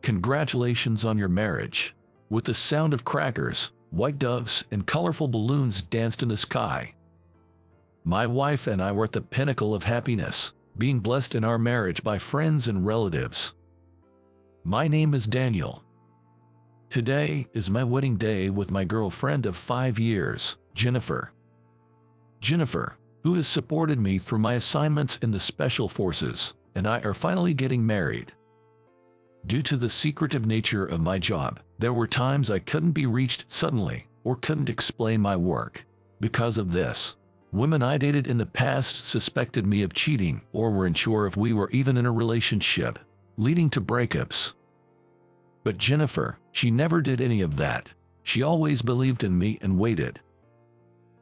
"Congratulations on your marriage." With the sound of crackers, white doves, and colorful balloons danced in the sky. My wife and I were at the pinnacle of happiness, being blessed in our marriage by friends and relatives. My name is Daniel. Today is my wedding day with my girlfriend of 5 years, Jennifer. Jennifer, who has supported me through my assignments in the Special Forces, and I are finally getting married. Due to the secretive nature of my job, there were times I couldn't be reached suddenly or couldn't explain my work. Because of this, women I dated in the past suspected me of cheating or were unsure if we were even in a relationship, leading to breakups. But Jennifer, she never did any of that. She always believed in me and waited.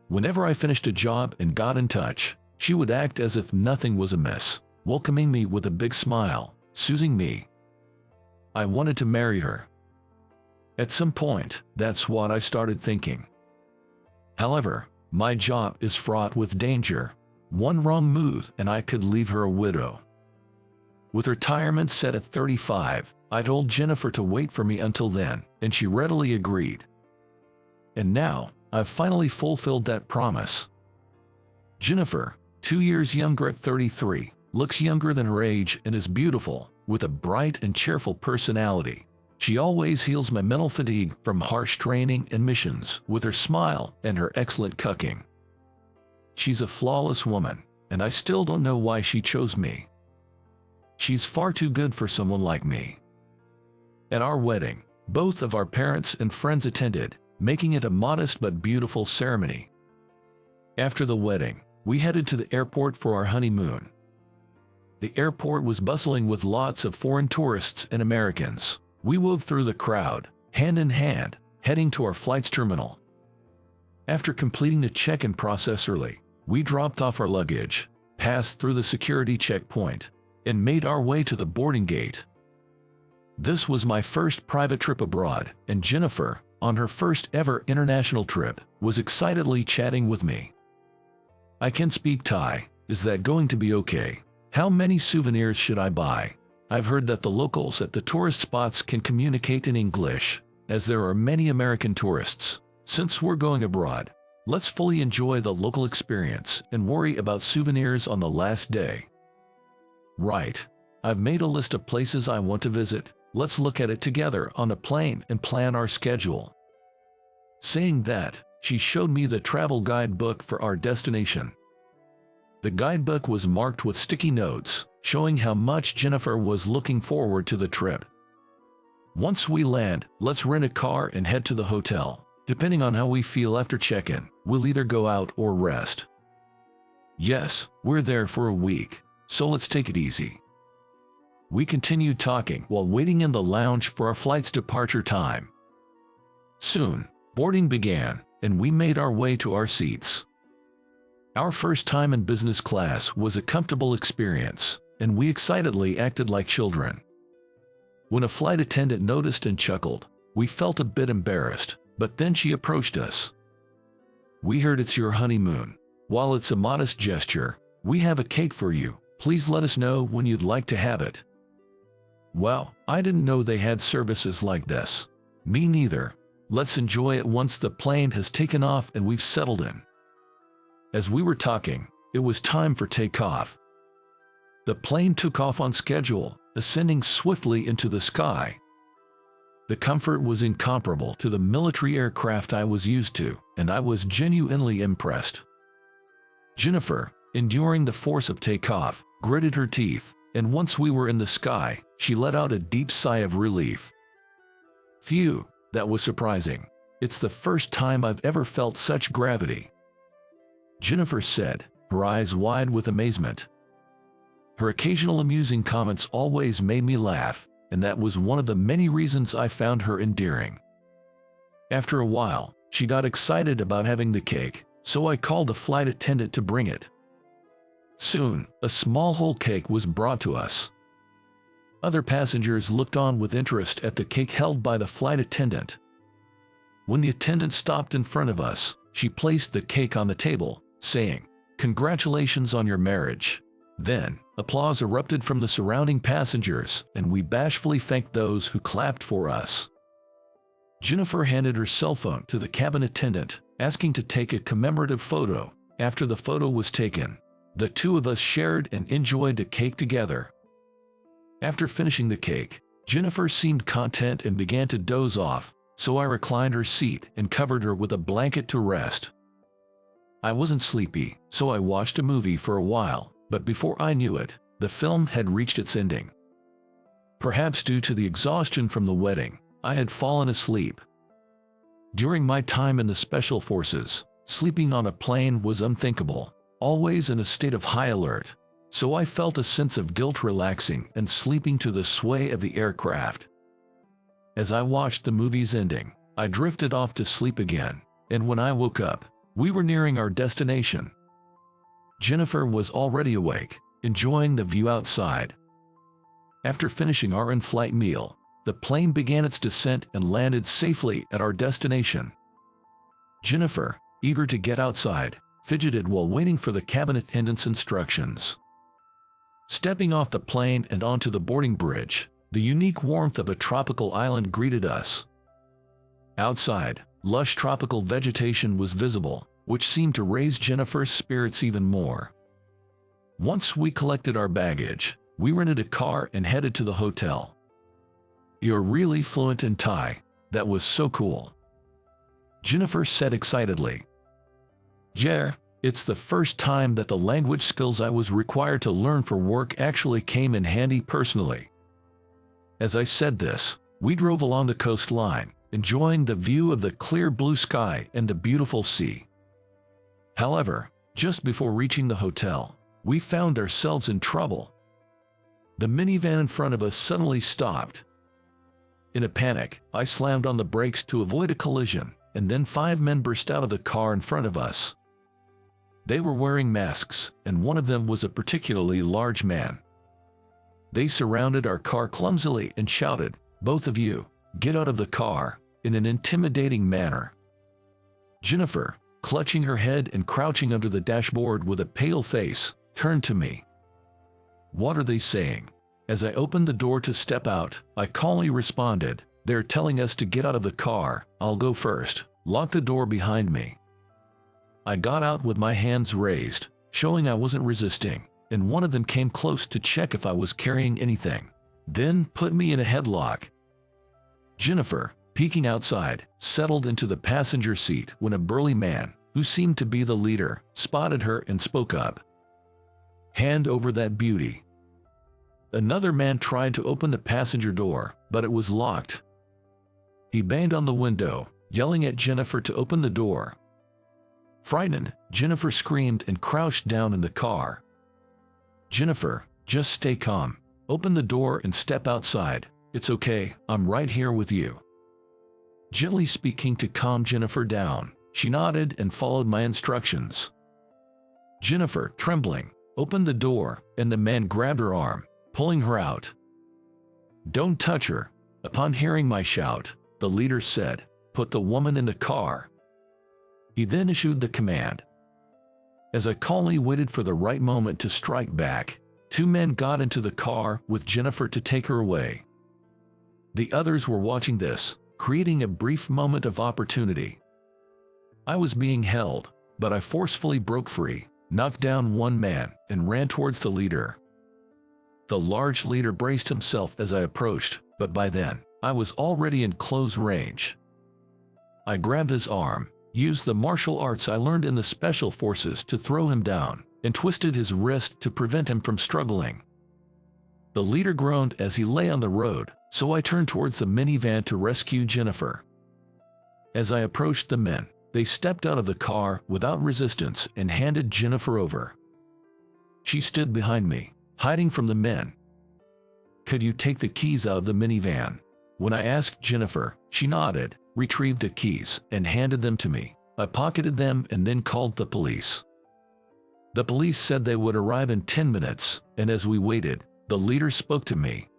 Whenever I finished a job and got in touch, she would act as if nothing was amiss, welcoming me with a big smile, soothing me. I wanted to marry her. At some point, that's what I started thinking. However, my job is fraught with danger. One wrong move and I could leave her a widow. With retirement set at 35, I told Jennifer to wait for me until then, and she readily agreed. And now, I've finally fulfilled that promise. Jennifer, 2 years younger at 33, looks younger than her age and is beautiful, with a bright and cheerful personality. She always heals my mental fatigue from harsh training and missions with her smile and her excellent cooking. She's a flawless woman, and I still don't know why she chose me. She's far too good for someone like me. At our wedding, both of our parents and friends attended, making it a modest but beautiful ceremony. After the wedding, we headed to the airport for our honeymoon. The airport was bustling with lots of foreign tourists and Americans. We wove through the crowd, hand in hand, heading to our flight's terminal. After completing the check-in process early, we dropped off our luggage, passed through the security checkpoint, and made our way to the boarding gate. This was my first private trip abroad, and Jennifer, on her first ever international trip, was excitedly chatting with me. "I can speak Thai. Is that going to be okay? How many souvenirs should I buy? I've heard that the locals at the tourist spots can communicate in English, as there are many American tourists. Since we're going abroad, let's fully enjoy the local experience and worry about souvenirs on the last day." "Right. I've made a list of places I want to visit. Let's look at it together on the plane and plan our schedule." Saying that, she showed me the travel guidebook for our destination. The guidebook was marked with sticky notes, showing how much Jennifer was looking forward to the trip. "Once we land, let's rent a car and head to the hotel. Depending on how we feel after check-in, we'll either go out or rest." "Yes, we're there for a week, so let's take it easy." We continued talking while waiting in the lounge for our flight's departure time. Soon, boarding began, and we made our way to our seats. Our first time in business class was a comfortable experience, and we excitedly acted like children. When a flight attendant noticed and chuckled, we felt a bit embarrassed, but then she approached us. "We heard it's your honeymoon. While it's a modest gesture, we have a cake for you. Please let us know when you'd like to have it." Well, I didn't know they had services like this. Me neither. Let's enjoy it once the plane has taken off and we've settled in. As we were talking, it was time for takeoff. The plane took off on schedule, ascending swiftly into the sky. The comfort was incomparable to the military aircraft I was used to, and I was genuinely impressed. Jennifer, enduring the force of takeoff, gritted her teeth, and once we were in the sky, she let out a deep sigh of relief. Phew, that was surprising. It's the first time I've ever felt such gravity. Jennifer said, her eyes wide with amazement. Her occasional amusing comments always made me laugh, and that was one of the many reasons I found her endearing. After a while, she got excited about having the cake, so I called the flight attendant to bring it. Soon, a small whole cake was brought to us. Other passengers looked on with interest at the cake held by the flight attendant. When the attendant stopped in front of us, she placed the cake on the table, saying, "Congratulations on your marriage." Then, applause erupted from the surrounding passengers, and we bashfully thanked those who clapped for us. Jennifer handed her cell phone to the cabin attendant, asking to take a commemorative photo. After the photo was taken, the two of us shared and enjoyed the cake together. After finishing the cake, Jennifer seemed content and began to doze off, so I reclined her seat and covered her with a blanket to rest. I wasn't sleepy, so I watched a movie for a while, but before I knew it, the film had reached its ending. Perhaps due to the exhaustion from the wedding, I had fallen asleep. During my time in the Special Forces, sleeping on a plane was unthinkable, always in a state of high alert, so I felt a sense of guilt relaxing and sleeping to the sway of the aircraft. As I watched the movie's ending, I drifted off to sleep again, and when I woke up, we were nearing our destination. Jennifer was already awake, enjoying the view outside. After finishing our in-flight meal, the plane began its descent and landed safely at our destination. Jennifer, eager to get outside, fidgeted while waiting for the cabin attendant's instructions. Stepping off the plane and onto the boarding bridge, the unique warmth of a tropical island greeted us. Outside, lush tropical vegetation was visible, which seemed to raise Jennifer's spirits even more. Once we collected our baggage, we rented a car and headed to the hotel. "You're really fluent in Thai. That was so cool," Jennifer said excitedly. "Yeah, it's the first time that the language skills I was required to learn for work actually came in handy personally." As I said this, we drove along the coastline, enjoying the view of the clear blue sky and the beautiful sea. However, just before reaching the hotel, we found ourselves in trouble. The minivan in front of us suddenly stopped. In a panic, I slammed on the brakes to avoid a collision, and then 5 men burst out of the car in front of us. They were wearing masks, and one of them was a particularly large man. They surrounded our car clumsily and shouted, "Both of you, get out of the car," in an intimidating manner. Jennifer, clutching her head and crouching under the dashboard with a pale face, turned to me. "What are they saying?" As I opened the door to step out, I calmly responded, "They're telling us to get out of the car. I'll go first. Lock the door behind me." I got out with my hands raised, showing I wasn't resisting, and one of them came close to check if I was carrying anything, then put me in a headlock. Jennifer, peeking outside, settled into the passenger seat when a burly man, who seemed to be the leader, spotted her and spoke up. "Hand over that beauty." Another man tried to open the passenger door, but it was locked. He banged on the window, yelling at Jennifer to open the door. Frightened, Jennifer screamed and crouched down in the car. "Jennifer, just stay calm. Open the door and step outside. It's okay, I'm right here with you." Gently speaking to calm Jennifer down, she nodded and followed my instructions. Jennifer, trembling, opened the door, and the man grabbed her arm, pulling her out. "Don't touch her." Upon hearing my shout, the leader said, "Put the woman in the car." He then issued the command. As I calmly waited for the right moment to strike back, 2 men got into the car with Jennifer to take her away. The others were watching this, creating a brief moment of opportunity. I was being held, but I forcefully broke free, knocked down one man, and ran towards the leader. The large leader braced himself as I approached, but by then, I was already in close range. I grabbed his arm, used the martial arts I learned in the Special Forces to throw him down, and twisted his wrist to prevent him from struggling. The leader groaned as he lay on the road, so I turned towards the minivan to rescue Jennifer. As I approached the men, they stepped out of the car without resistance and handed Jennifer over. She stood behind me, hiding from the men. "Could you take the keys out of the minivan?" When I asked Jennifer, she nodded, retrieved the keys, and handed them to me. I pocketed them and then called the police. The police said they would arrive in 10 minutes, and as we waited, the leader spoke to me.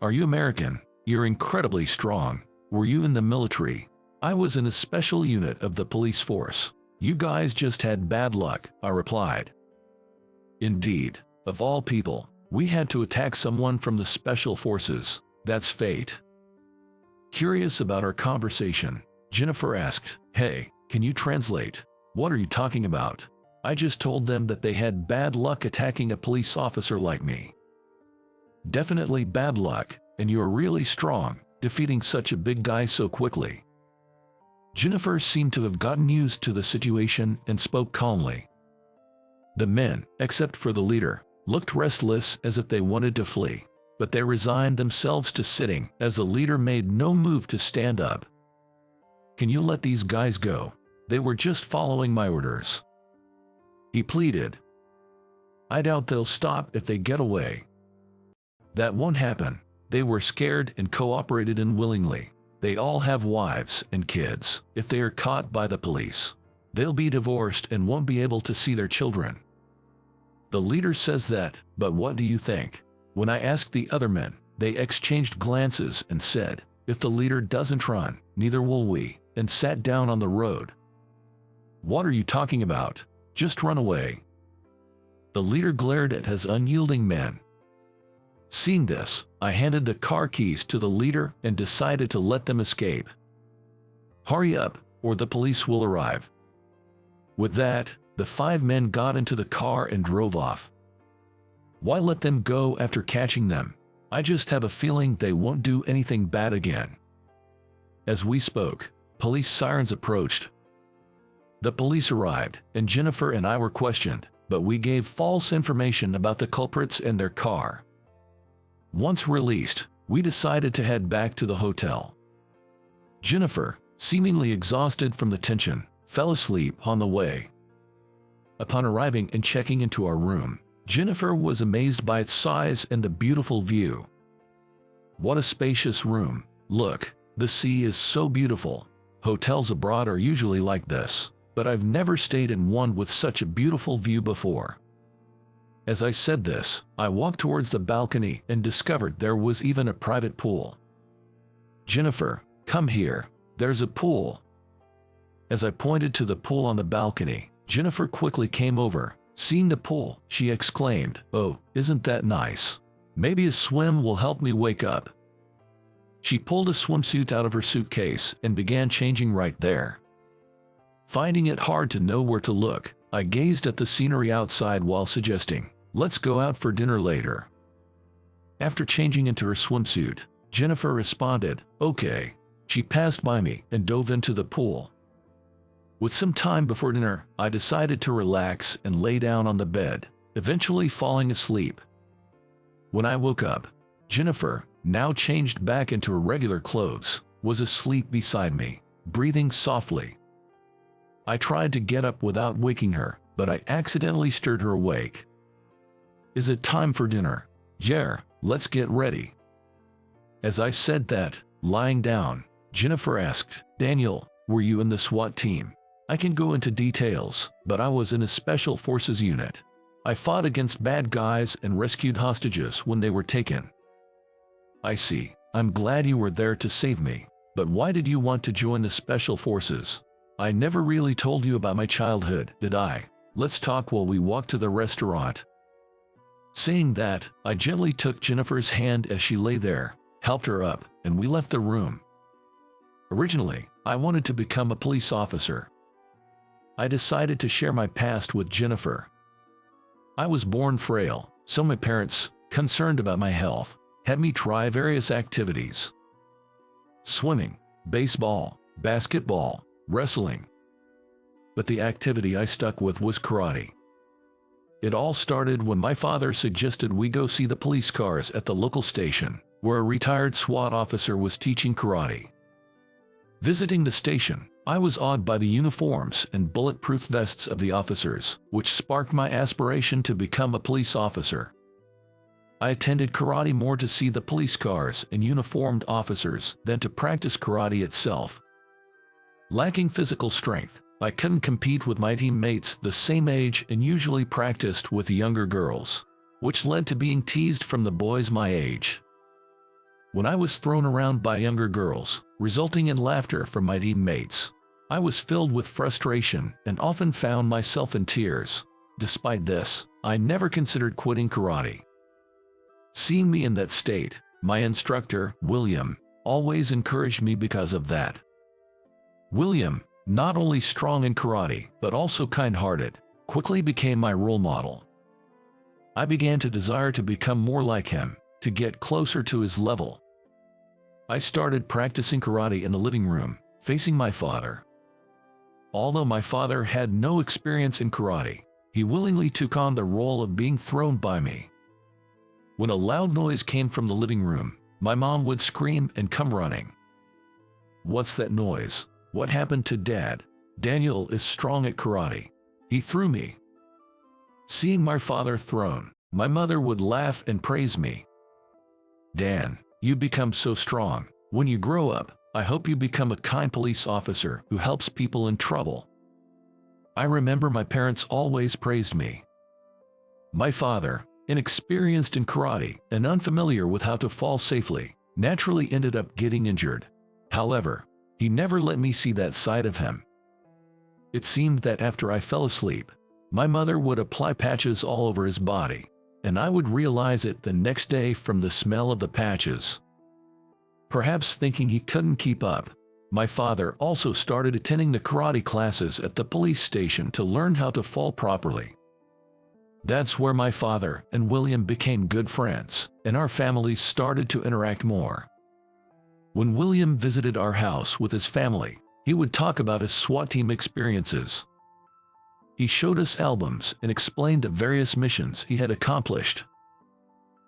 "Are you American? You're incredibly strong. Were you in the military?" "I was in a special unit of the police force. You guys just had bad luck," I replied. "Indeed. Of all people, we had to attack someone from the special forces. That's fate. Curious about our conversation, Jennifer asked, "Hey, can you translate? What are you talking about?" I just told them that they had bad luck attacking a police officer like me. Definitely bad luck, and you're really strong, defeating such a big guy so quickly. Jennifer seemed to have gotten used to the situation and spoke calmly. The men, except for the leader, looked restless as if they wanted to flee, but they resigned themselves to sitting as the leader made no move to stand up. "Can you let these guys go? They were just following my orders," he pleaded. "I doubt they'll stop if they get away." "That won't happen. They were scared and cooperated unwillingly. They all have wives and kids. If they are caught by the police, they'll be divorced and won't be able to see their children." The leader says that, but what do you think? When I asked the other men, they exchanged glances and said, "If the leader doesn't run, neither will we," and sat down on the road. "What are you talking about? Just run away." The leader glared at his unyielding men. Seeing this, I handed the car keys to the leader and decided to let them escape. "Hurry up, or the police will arrive." With that, the 5 men got into the car and drove off. Why let them go after catching them? I just have a feeling they won't do anything bad again. As we spoke, police sirens approached. The police arrived, and Jennifer and I were questioned, but we gave false information about the culprits and their car. Once released, we decided to head back to the hotel. Jennifer, seemingly exhausted from the tension, fell asleep on the way. Upon arriving and checking into our room, Jennifer was amazed by its size and the beautiful view. "What a spacious room. Look, the sea is so beautiful. Hotels abroad are usually like this, but I've never stayed in one with such a beautiful view before." As I said this, I walked towards the balcony and discovered there was even a private pool. "Jennifer, come here. There's a pool." As I pointed to the pool on the balcony, Jennifer quickly came over. Seeing the pool, she exclaimed, "Oh, isn't that nice? Maybe a swim will help me wake up." She pulled a swimsuit out of her suitcase and began changing right there. Finding it hard to know where to look, I gazed at the scenery outside while suggesting, "Let's go out for dinner later." After changing into her swimsuit, Jennifer responded, "Okay." She passed by me and dove into the pool. With some time before dinner, I decided to relax and lay down on the bed, eventually falling asleep. When I woke up, Jennifer, now changed back into her regular clothes, was asleep beside me, breathing softly. I tried to get up without waking her, but I accidentally stirred her awake. "Is it time for dinner? Jer, let's get ready." As I said that, lying down, Jennifer asked, "Daniel, were you in the SWAT team?" I can go into details, but I was in a special forces unit. I fought against bad guys and rescued hostages when they were taken. "I see. I'm glad you were there to save me. But why did you want to join the special forces? I never really told you about my childhood, did I? Let's talk while we walk to the restaurant." Saying that, I gently took Jennifer's hand as she lay there, helped her up, and we left the room. Originally, I wanted to become a police officer. I decided to share my past with Jennifer. I was born frail, so my parents, concerned about my health, had me try various activities. Swimming, baseball, basketball, wrestling. But the activity I stuck with was karate. It all started when my father suggested we go see the police cars at the local station, where a retired SWAT officer was teaching karate. Visiting the station, I was awed by the uniforms and bulletproof vests of the officers, which sparked my aspiration to become a police officer. I attended karate more to see the police cars and uniformed officers than to practice karate itself. Lacking physical strength, I couldn't compete with my teammates the same age and usually practiced with younger girls, which led to being teased from the boys my age. When I was thrown around by younger girls, resulting in laughter from my teammates, I was filled with frustration and often found myself in tears. Despite this, I never considered quitting karate. Seeing me in that state, my instructor, William, always encouraged me because of that. William, not only strong in karate, but also kind-hearted, quickly became my role model. I began to desire to become more like him, to get closer to his level. I started practicing karate in the living room, facing my father. Although my father had no experience in karate, he willingly took on the role of being thrown by me. When a loud noise came from the living room, my mom would scream and come running. "What's that noise? What happened to Dad? Daniel is strong at karate. He threw me." Seeing my father thrown, my mother would laugh and praise me. "Dan, you become so strong. When you grow up, I hope you become a kind police officer who helps people in trouble." I remember my parents always praised me. My father, inexperienced in karate and unfamiliar with how to fall safely, naturally ended up getting injured. However, he never let me see that side of him. It seemed that after I fell asleep, my mother would apply patches all over his body, and I would realize it the next day from the smell of the patches. Perhaps thinking he couldn't keep up, my father also started attending the karate classes at the police station to learn how to fall properly. That's where my father and William became good friends, and our families started to interact more. When William visited our house with his family, he would talk about his SWAT team experiences. He showed us albums and explained the various missions he had accomplished.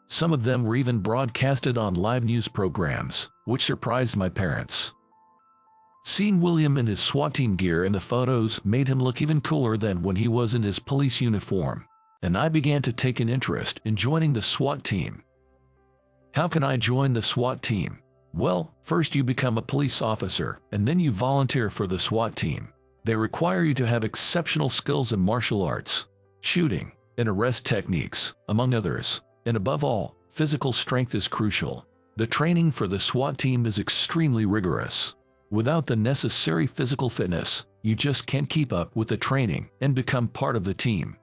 Some of them were even broadcasted on live news programs, which surprised my parents. Seeing William in his SWAT team gear in the photos made him look even cooler than when he was in his police uniform, and I began to take an interest in joining the SWAT team. How can I join the SWAT team? Well, first you become a police officer, and then you volunteer for the SWAT team. They require you to have exceptional skills in martial arts, shooting, and arrest techniques, among others. And above all, physical strength is crucial. The training for the SWAT team is extremely rigorous. Without the necessary physical fitness, you just can't keep up with the training and become part of the team.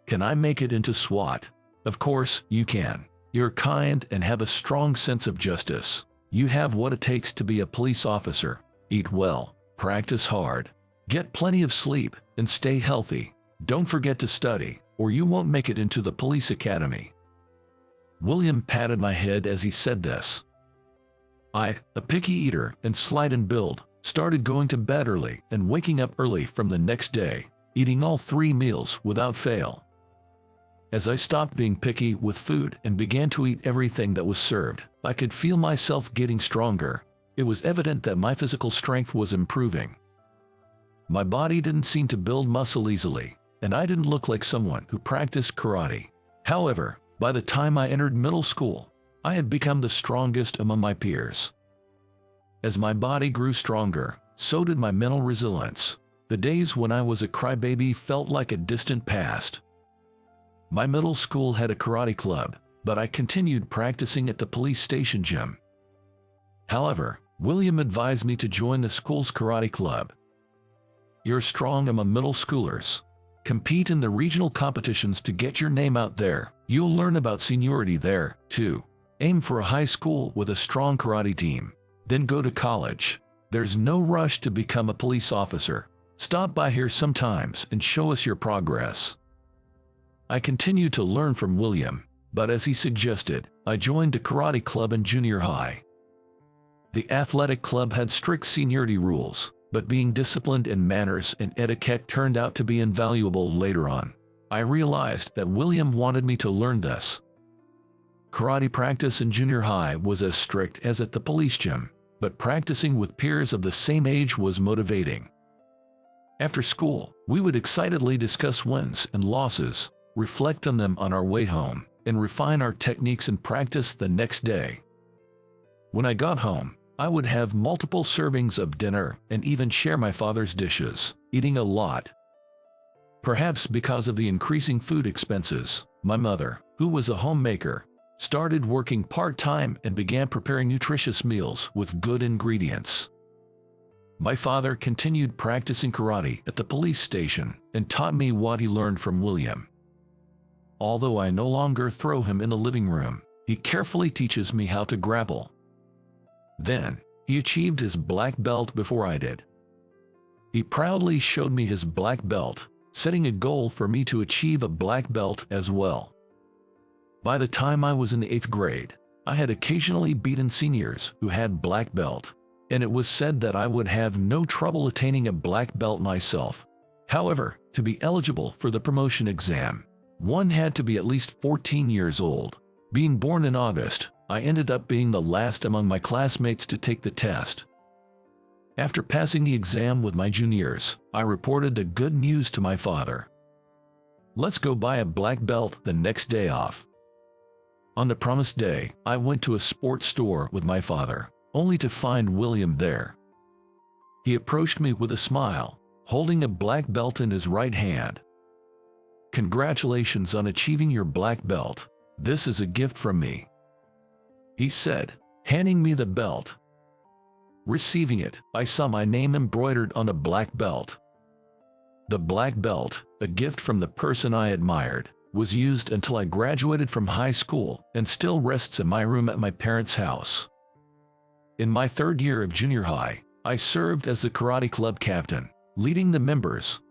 Can I make it into SWAT? Of course, you can. You're kind and have a strong sense of justice. You have what it takes to be a police officer. Eat well, practice hard, get plenty of sleep, and stay healthy. Don't forget to study, or you won't make it into the police academy. William patted my head as he said this. I, a picky eater and slight in build, started going to bed early and waking up early from the next day, eating all 3 meals without fail. As I stopped being picky with food and began to eat everything that was served, I could feel myself getting stronger. It was evident that my physical strength was improving. My body didn't seem to build muscle easily, and I didn't look like someone who practiced karate. However, by the time I entered middle school, I had become the strongest among my peers. As my body grew stronger, so did my mental resilience. The days when I was a crybaby felt like a distant past. My middle school had a karate club, but I continued practicing at the police station gym. However, William advised me to join the school's karate club. You're strong among middle schoolers. Compete in the regional competitions to get your name out there. You'll learn about seniority there, too. Aim for a high school with a strong karate team. Then go to college. There's no rush to become a police officer. Stop by here sometimes and show us your progress. I continued to learn from William, but as he suggested, I joined a karate club in junior high. The athletic club had strict seniority rules, but being disciplined in manners and etiquette turned out to be invaluable later on. I realized that William wanted me to learn this. Karate practice in junior high was as strict as at the police gym, but practicing with peers of the same age was motivating. After school, we would excitedly discuss wins and losses, reflect on them on our way home, and refine our techniques in practice the next day. When I got home, I would have multiple servings of dinner and even share my father's dishes, eating a lot. Perhaps because of the increasing food expenses, my mother, who was a homemaker, started working part-time and began preparing nutritious meals with good ingredients. My father continued practicing karate at the police station and taught me what he learned from William. Although I no longer throw him in the living room, he carefully teaches me how to grapple. Then, he achieved his black belt before I did. He proudly showed me his black belt, setting a goal for me to achieve a black belt as well. By the time I was in the 8th grade, I had occasionally beaten seniors who had black belt, and it was said that I would have no trouble attaining a black belt myself. However, to be eligible for the promotion exam, one had to be at least 14 years old. Being born in August, I ended up being the last among my classmates to take the test. After passing the exam with my juniors, I reported the good news to my father. "Let's go buy a black belt the next day off." On the promised day, I went to a sports store with my father, only to find William there. He approached me with a smile, holding a black belt in his right hand. "Congratulations on achieving your black belt. This is a gift from me," he said, handing me the belt. Receiving it, I saw my name embroidered on the black belt. The black belt, a gift from the person I admired, was used until I graduated from high school and still rests in my room at my parents' house. In my 3rd year of junior high, I served as the karate club captain, leading the members.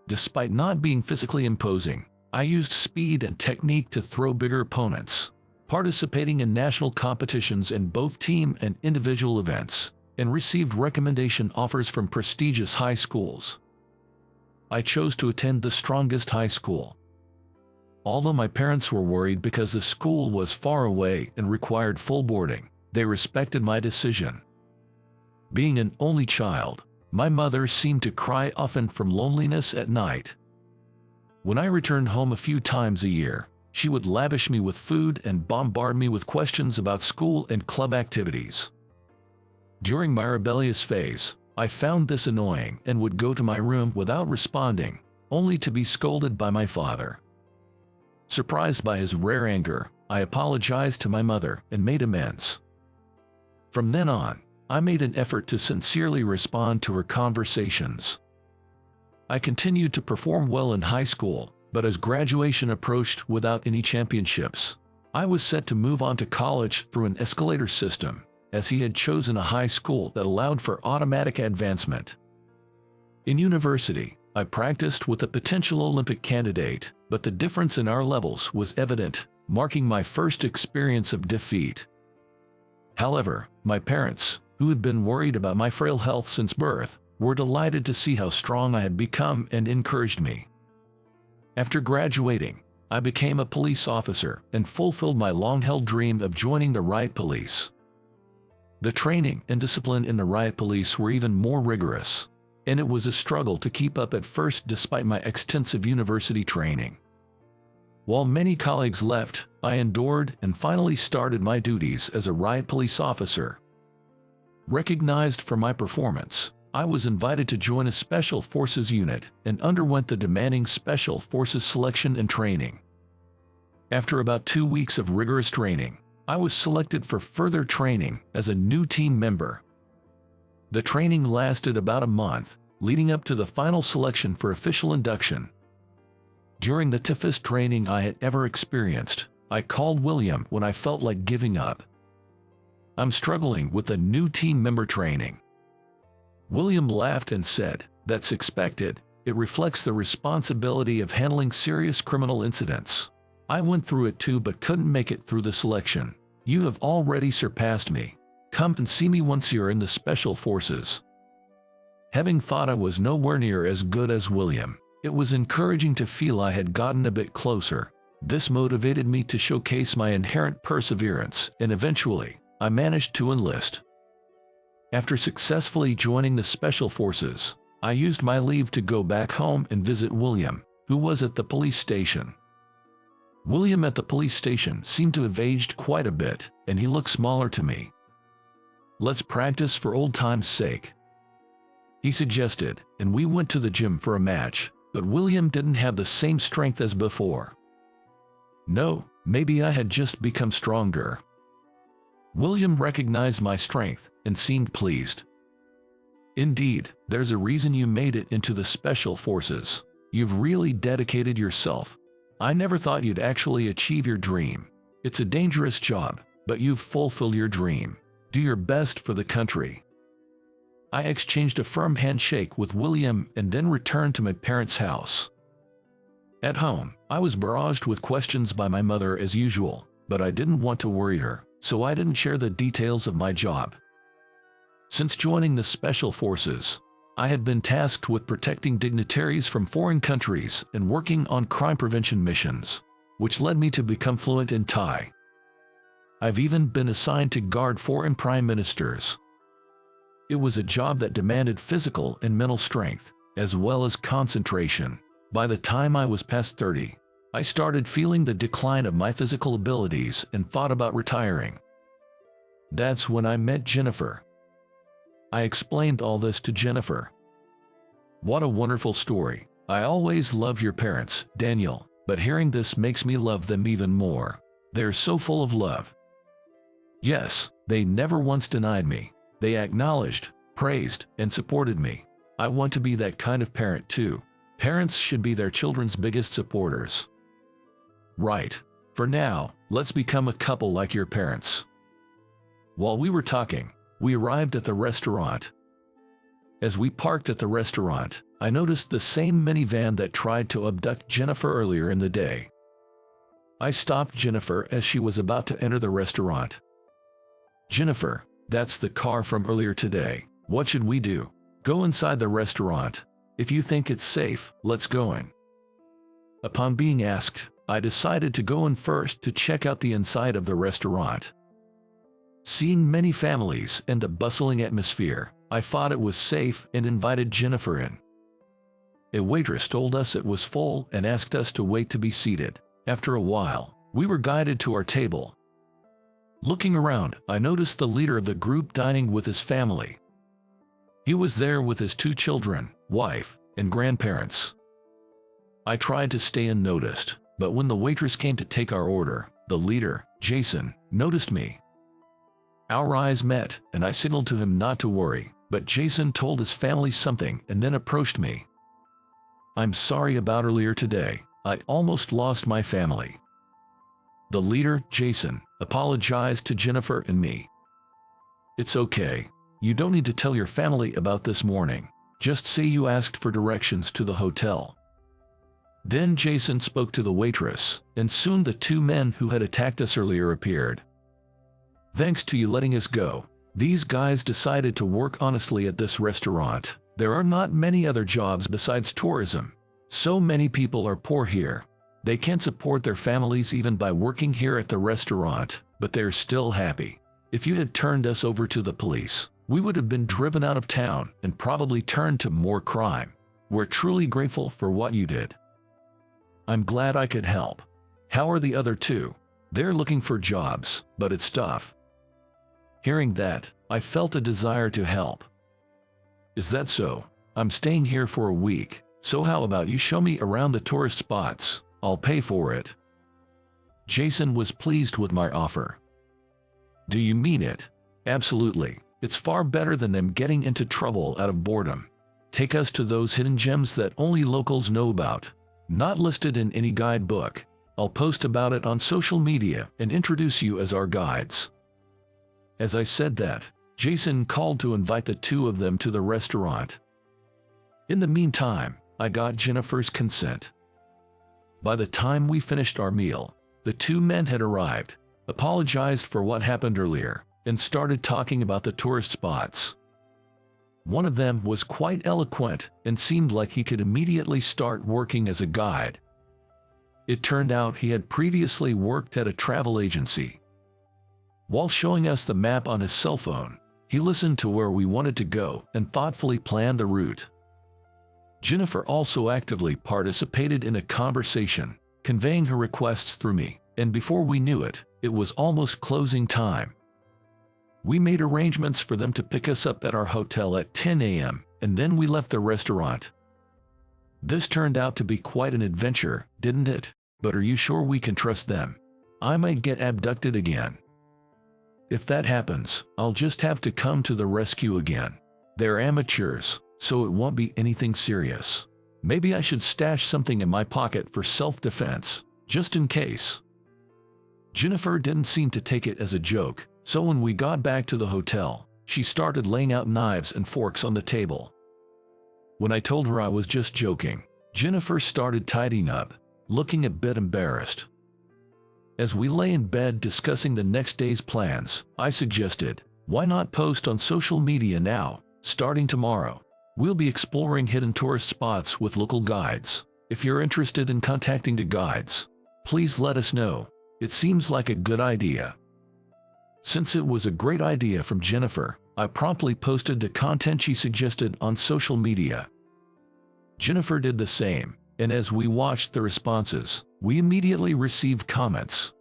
Despite not being physically imposing, I used speed and technique to throw bigger opponents, participating in national competitions in both team and individual events, and received recommendation offers from prestigious high schools. I chose to attend the strongest high school. Although my parents were worried because the school was far away and required full boarding, they respected my decision. Being an only child, my mother seemed to cry often from loneliness at night. When I returned home a few times a year, she would lavish me with food and bombard me with questions about school and club activities. During my rebellious phase, I found this annoying and would go to my room without responding, only to be scolded by my father. Surprised by his rare anger, I apologized to my mother and made amends. From then on, I made an effort to sincerely respond to her conversations. I continued to perform well in high school, but as graduation approached without any championships, I was set to move on to college through an escalator system, as he had chosen a high school that allowed for automatic advancement. In university, I practiced with a potential Olympic candidate, but the difference in our levels was evident, marking my first experience of defeat. However, my parents, who had been worried about my frail health since birth, were delighted to see how strong I had become and encouraged me. After graduating, I became a police officer and fulfilled my long-held dream of joining the riot police. The training and discipline in the riot police were even more rigorous, and it was a struggle to keep up at first despite my extensive university training. While many colleagues left, I endured and finally started my duties as a riot police officer. Recognized for my performance, I was invited to join a Special Forces unit and underwent the demanding Special Forces selection and training. After about 2 weeks of rigorous training, I was selected for further training as a new team member. The training lasted about a month, leading up to the final selection for official induction. During the toughest training I had ever experienced, I called William when I felt like giving up. "I'm struggling with the new team member training." William laughed and said, "That's expected. It reflects the responsibility of handling serious criminal incidents. I went through it too but couldn't make it through the selection. You have already surpassed me. Come and see me once you're in the Special Forces." Having thought I was nowhere near as good as William, it was encouraging to feel I had gotten a bit closer. This motivated me to showcase my inherent perseverance, and eventually, I managed to enlist. After successfully joining the Special Forces, I used my leave to go back home and visit William, who was at the police station. William at the police station seemed to have aged quite a bit, and he looked smaller to me. "Let's practice for old time's sake," he suggested, and we went to the gym for a match, but William didn't have the same strength as before. No, maybe I had just become stronger. William recognized my strength and seemed pleased. "Indeed, there's a reason you made it into the Special Forces. You've really dedicated yourself." I never thought you'd actually achieve your dream. It's a dangerous job, but you've fulfilled your dream. Do your best for the country." I exchanged a firm handshake with William and then returned to my parents' house. At home, I was barraged with questions by my mother as usual, but I didn't want to worry her, so I didn't share the details of my job. Since joining the Special Forces, I had been tasked with protecting dignitaries from foreign countries and working on crime prevention missions, which led me to become fluent in Thai. I've even been assigned to guard foreign prime ministers. It was a job that demanded physical and mental strength, as well as concentration. By the time I was past 30, I started feeling the decline of my physical abilities and thought about retiring. That's when I met Jennifer. I explained all this to Jennifer. "What a wonderful story. I always loved your parents, Daniel, but hearing this makes me love them even more. They're so full of love. Yes, they never once denied me. They acknowledged, praised, and supported me. I want to be that kind of parent too. Parents should be their children's biggest supporters." "Right. For now, let's become a couple like your parents." While we were talking, we arrived at the restaurant. As we parked at the restaurant, I noticed the same minivan that tried to abduct Jennifer earlier in the day. I stopped Jennifer as she was about to enter the restaurant. "Jennifer, that's the car from earlier today. What should we do?" "Go inside the restaurant. If you think it's safe, let's go in." Upon being asked, I decided to go in first to check out the inside of the restaurant. Seeing many families and a bustling atmosphere, I thought it was safe and invited Jennifer in. A waitress told us it was full and asked us to wait to be seated. After a while, we were guided to our table. Looking around, I noticed the leader of the group dining with his family. He was there with his 2 children, wife, and grandparents. I tried to stay unnoticed, but when the waitress came to take our order, the leader, Jason, noticed me. Our eyes met, and I signaled to him not to worry, but Jason told his family something and then approached me. "I'm sorry about earlier today. I almost lost my family." The leader, Jason, apologized to Jennifer and me. "It's okay. You don't need to tell your family about this morning. Just say you asked for directions to the hotel." Then Jason spoke to the waitress, and soon the 2 men who had attacked us earlier appeared. "Thanks to you letting us go. These guys decided to work honestly at this restaurant. There are not many other jobs besides tourism. So many people are poor here. They can't support their families even by working here at the restaurant, but they're still happy. If you had turned us over to the police, we would have been driven out of town and probably turned to more crime. We're truly grateful for what you did. I'm glad I could help. How are the other 2? They're looking for jobs, but it's tough." Hearing that, I felt a desire to help. "Is that so? I'm staying here for a week, so how about you show me around the tourist spots? I'll pay for it." Jason was pleased with my offer. "Do you mean it?" "Absolutely. It's far better than them getting into trouble out of boredom. Take us to those hidden gems that only locals know about. Not listed in any guidebook. I'll post about it on social media and introduce you as our guides." As I said that, Jason called to invite the 2 of them to the restaurant. In the meantime, I got Jennifer's consent. By the time we finished our meal, the 2 men had arrived, apologized for what happened earlier, and started talking about the tourist spots. One of them was quite eloquent and seemed like he could immediately start working as a guide. It turned out he had previously worked at a travel agency. While showing us the map on his cell phone, he listened to where we wanted to go and thoughtfully planned the route. Jennifer also actively participated in a conversation, conveying her requests through me, and before we knew it, it was almost closing time. We made arrangements for them to pick us up at our hotel at 10 a.m., and then we left the restaurant. This turned out to be quite an adventure, didn't it? But are you sure we can trust them? I might get abducted again. If that happens, I'll just have to come to the rescue again. They're amateurs, so it won't be anything serious. Maybe I should stash something in my pocket for self-defense. just in case. Jennifer didn't seem to take it as a joke, so when we got back to the hotel, she started laying out knives and forks on the table. When I told her I was just joking, Jennifer started tidying up, looking a bit embarrassed. As we lay in bed discussing the next day's plans, I suggested, why not post on social media now, starting tomorrow? We'll be exploring hidden tourist spots with local guides. If you're interested in contacting the guides, please let us know. It seems like a good idea. Since it was a great idea from Jennifer, I promptly posted the content she suggested on social media. Jennifer did the same, and as we watched the responses, we immediately received comments.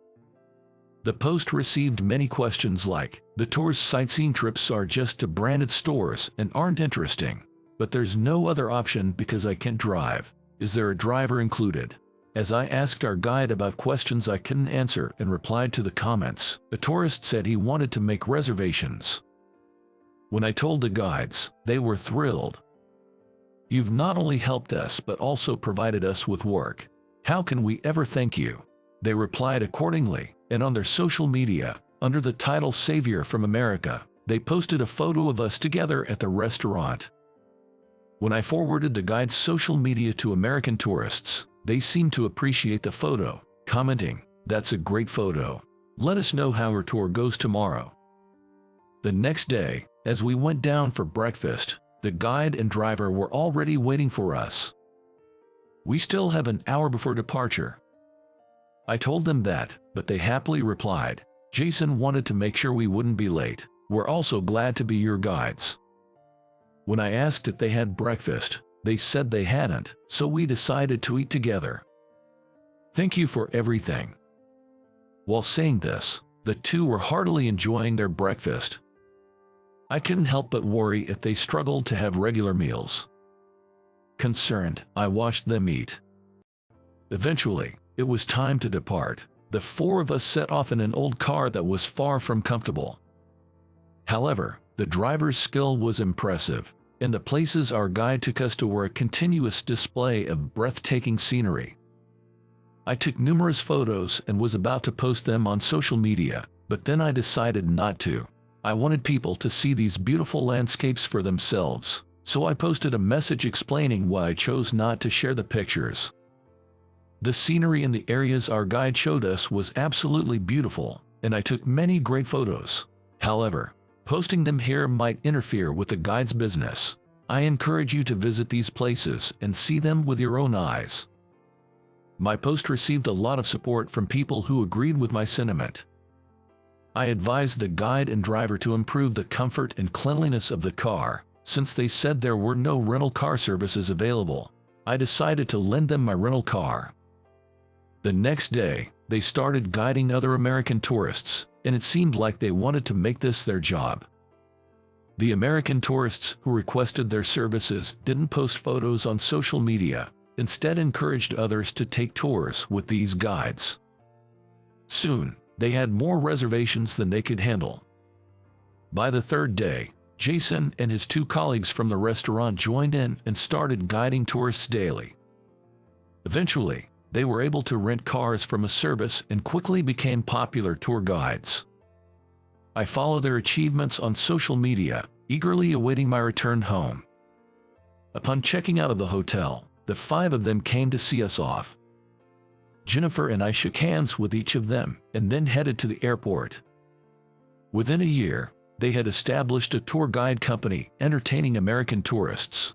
The post received many questions like, the tour's sightseeing trips are just to branded stores and aren't interesting. But there's no other option because I can't drive. Is there a driver included? As I asked our guide about questions I couldn't answer and replied to the comments, a tourist said he wanted to make reservations. When I told the guides, they were thrilled. You've not only helped us but also provided us with work. How can we ever thank you? They replied accordingly, and on their social media, under the title Savior from America, they posted a photo of us together at the restaurant. When I forwarded the guide's social media to American tourists, they seemed to appreciate the photo, commenting, "That's a great photo. Let us know how our tour goes tomorrow." The next day, as we went down for breakfast, the guide and driver were already waiting for us. We still have an hour before departure. I told them that, but they happily replied, "Jason wanted to make sure we wouldn't be late. We're also glad to be your guides." When I asked if they had breakfast, they said they hadn't, so we decided to eat together. Thank you for everything. While saying this, the two were heartily enjoying their breakfast. I couldn't help but worry if they struggled to have regular meals. Concerned, I watched them eat. Eventually, it was time to depart. The four of us set off in an old car that was far from comfortable. However, the driver's skill was impressive, and the places our guide took us to were a continuous display of breathtaking scenery. I took numerous photos and was about to post them on social media, but then I decided not to. I wanted people to see these beautiful landscapes for themselves, so I posted a message explaining why I chose not to share the pictures. The scenery in the areas our guide showed us was absolutely beautiful, and I took many great photos. However, posting them here might interfere with the guide's business. I encourage you to visit these places and see them with your own eyes. My post received a lot of support from people who agreed with my sentiment. I advised the guide and driver to improve the comfort and cleanliness of the car, since they said there were no rental car services available. I decided to lend them my rental car. The next day, they started guiding other American tourists, and it seemed like they wanted to make this their job. The American tourists who requested their services didn't post photos on social media, instead encouraged others to take tours with these guides. Soon, they had more reservations than they could handle. By the third day, Jason and his two colleagues from the restaurant joined in and started guiding tourists daily. Eventually, they were able to rent cars from a service and quickly became popular tour guides. I follow their achievements on social media, eagerly awaiting my return home. Upon checking out of the hotel, the five of them came to see us off. Jennifer and I shook hands with each of them and then headed to the airport. Within a year, they had established a tour guide company entertaining American tourists.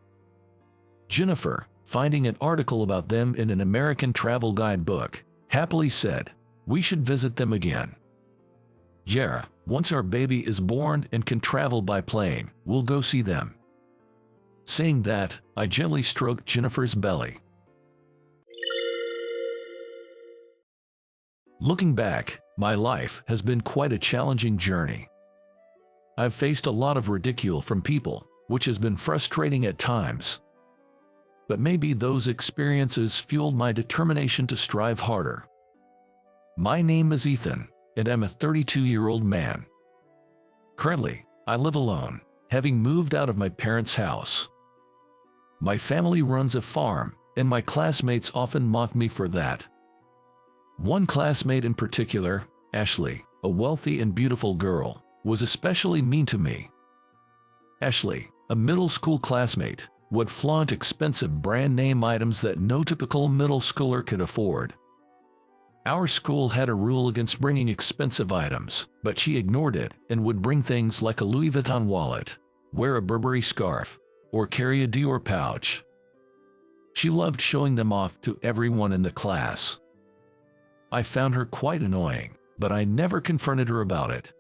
Jennifer, finding an article about them in an American travel guide book, happily said, "We should visit them again. Yeah, once our baby is born and can travel by plane, we'll go see them." Saying that, I gently stroked Jennifer's belly. Looking back, my life has been quite a challenging journey. I've faced a lot of ridicule from people, which has been frustrating at times. But maybe those experiences fueled my determination to strive harder. My name is Ethan, and I'm a 32-year-old man. Currently, I live alone, having moved out of my parents' house. My family runs a farm, and my classmates often mock me for that. One classmate in particular, Ashley, a wealthy and beautiful girl, was especially mean to me. Ashley, a middle school classmate, would flaunt expensive brand name items that no typical middle schooler could afford. Our school had a rule against bringing expensive items, but she ignored it and would bring things like a Louis Vuitton wallet, wear a Burberry scarf, or carry a Dior pouch. She loved showing them off to everyone in the class. I found her quite annoying, but I never confronted her about it.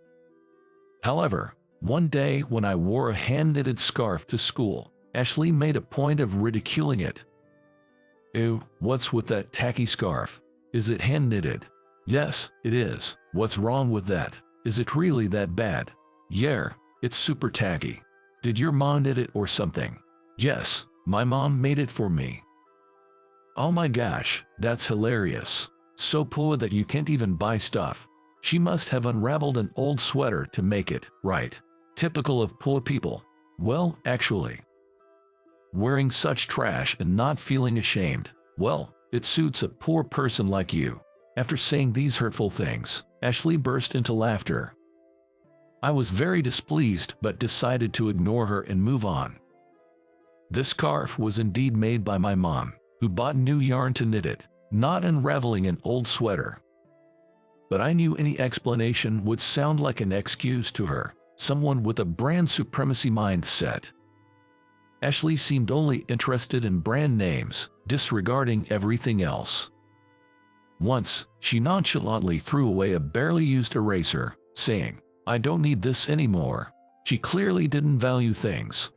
However, one day when I wore a hand-knitted scarf to school, Ashley made a point of ridiculing it. "Ew, what's with that tacky scarf? Is it hand-knitted?" "Yes, it is. What's wrong with that? Is it really that bad?" "Yeah, it's super tacky. Did your mom knit it or something?" "Yes, my mom made it for me." "Oh my gosh, that's hilarious. So poor that you can't even buy stuff. She must have unraveled an old sweater to make it, right? Typical of poor people." "Well, actually, wearing such trash and not feeling ashamed, well, it suits a poor person like you." After saying these hurtful things, Ashley burst into laughter. I was very displeased but decided to ignore her and move on. This scarf was indeed made by my mom, who bought new yarn to knit it, not unraveling an old sweater. But I knew any explanation would sound like an excuse to her, someone with a brand supremacy mindset. Ashley seemed only interested in brand names, disregarding everything else. Once, she nonchalantly threw away a barely used eraser, saying, "I don't need this anymore." She clearly didn't value things.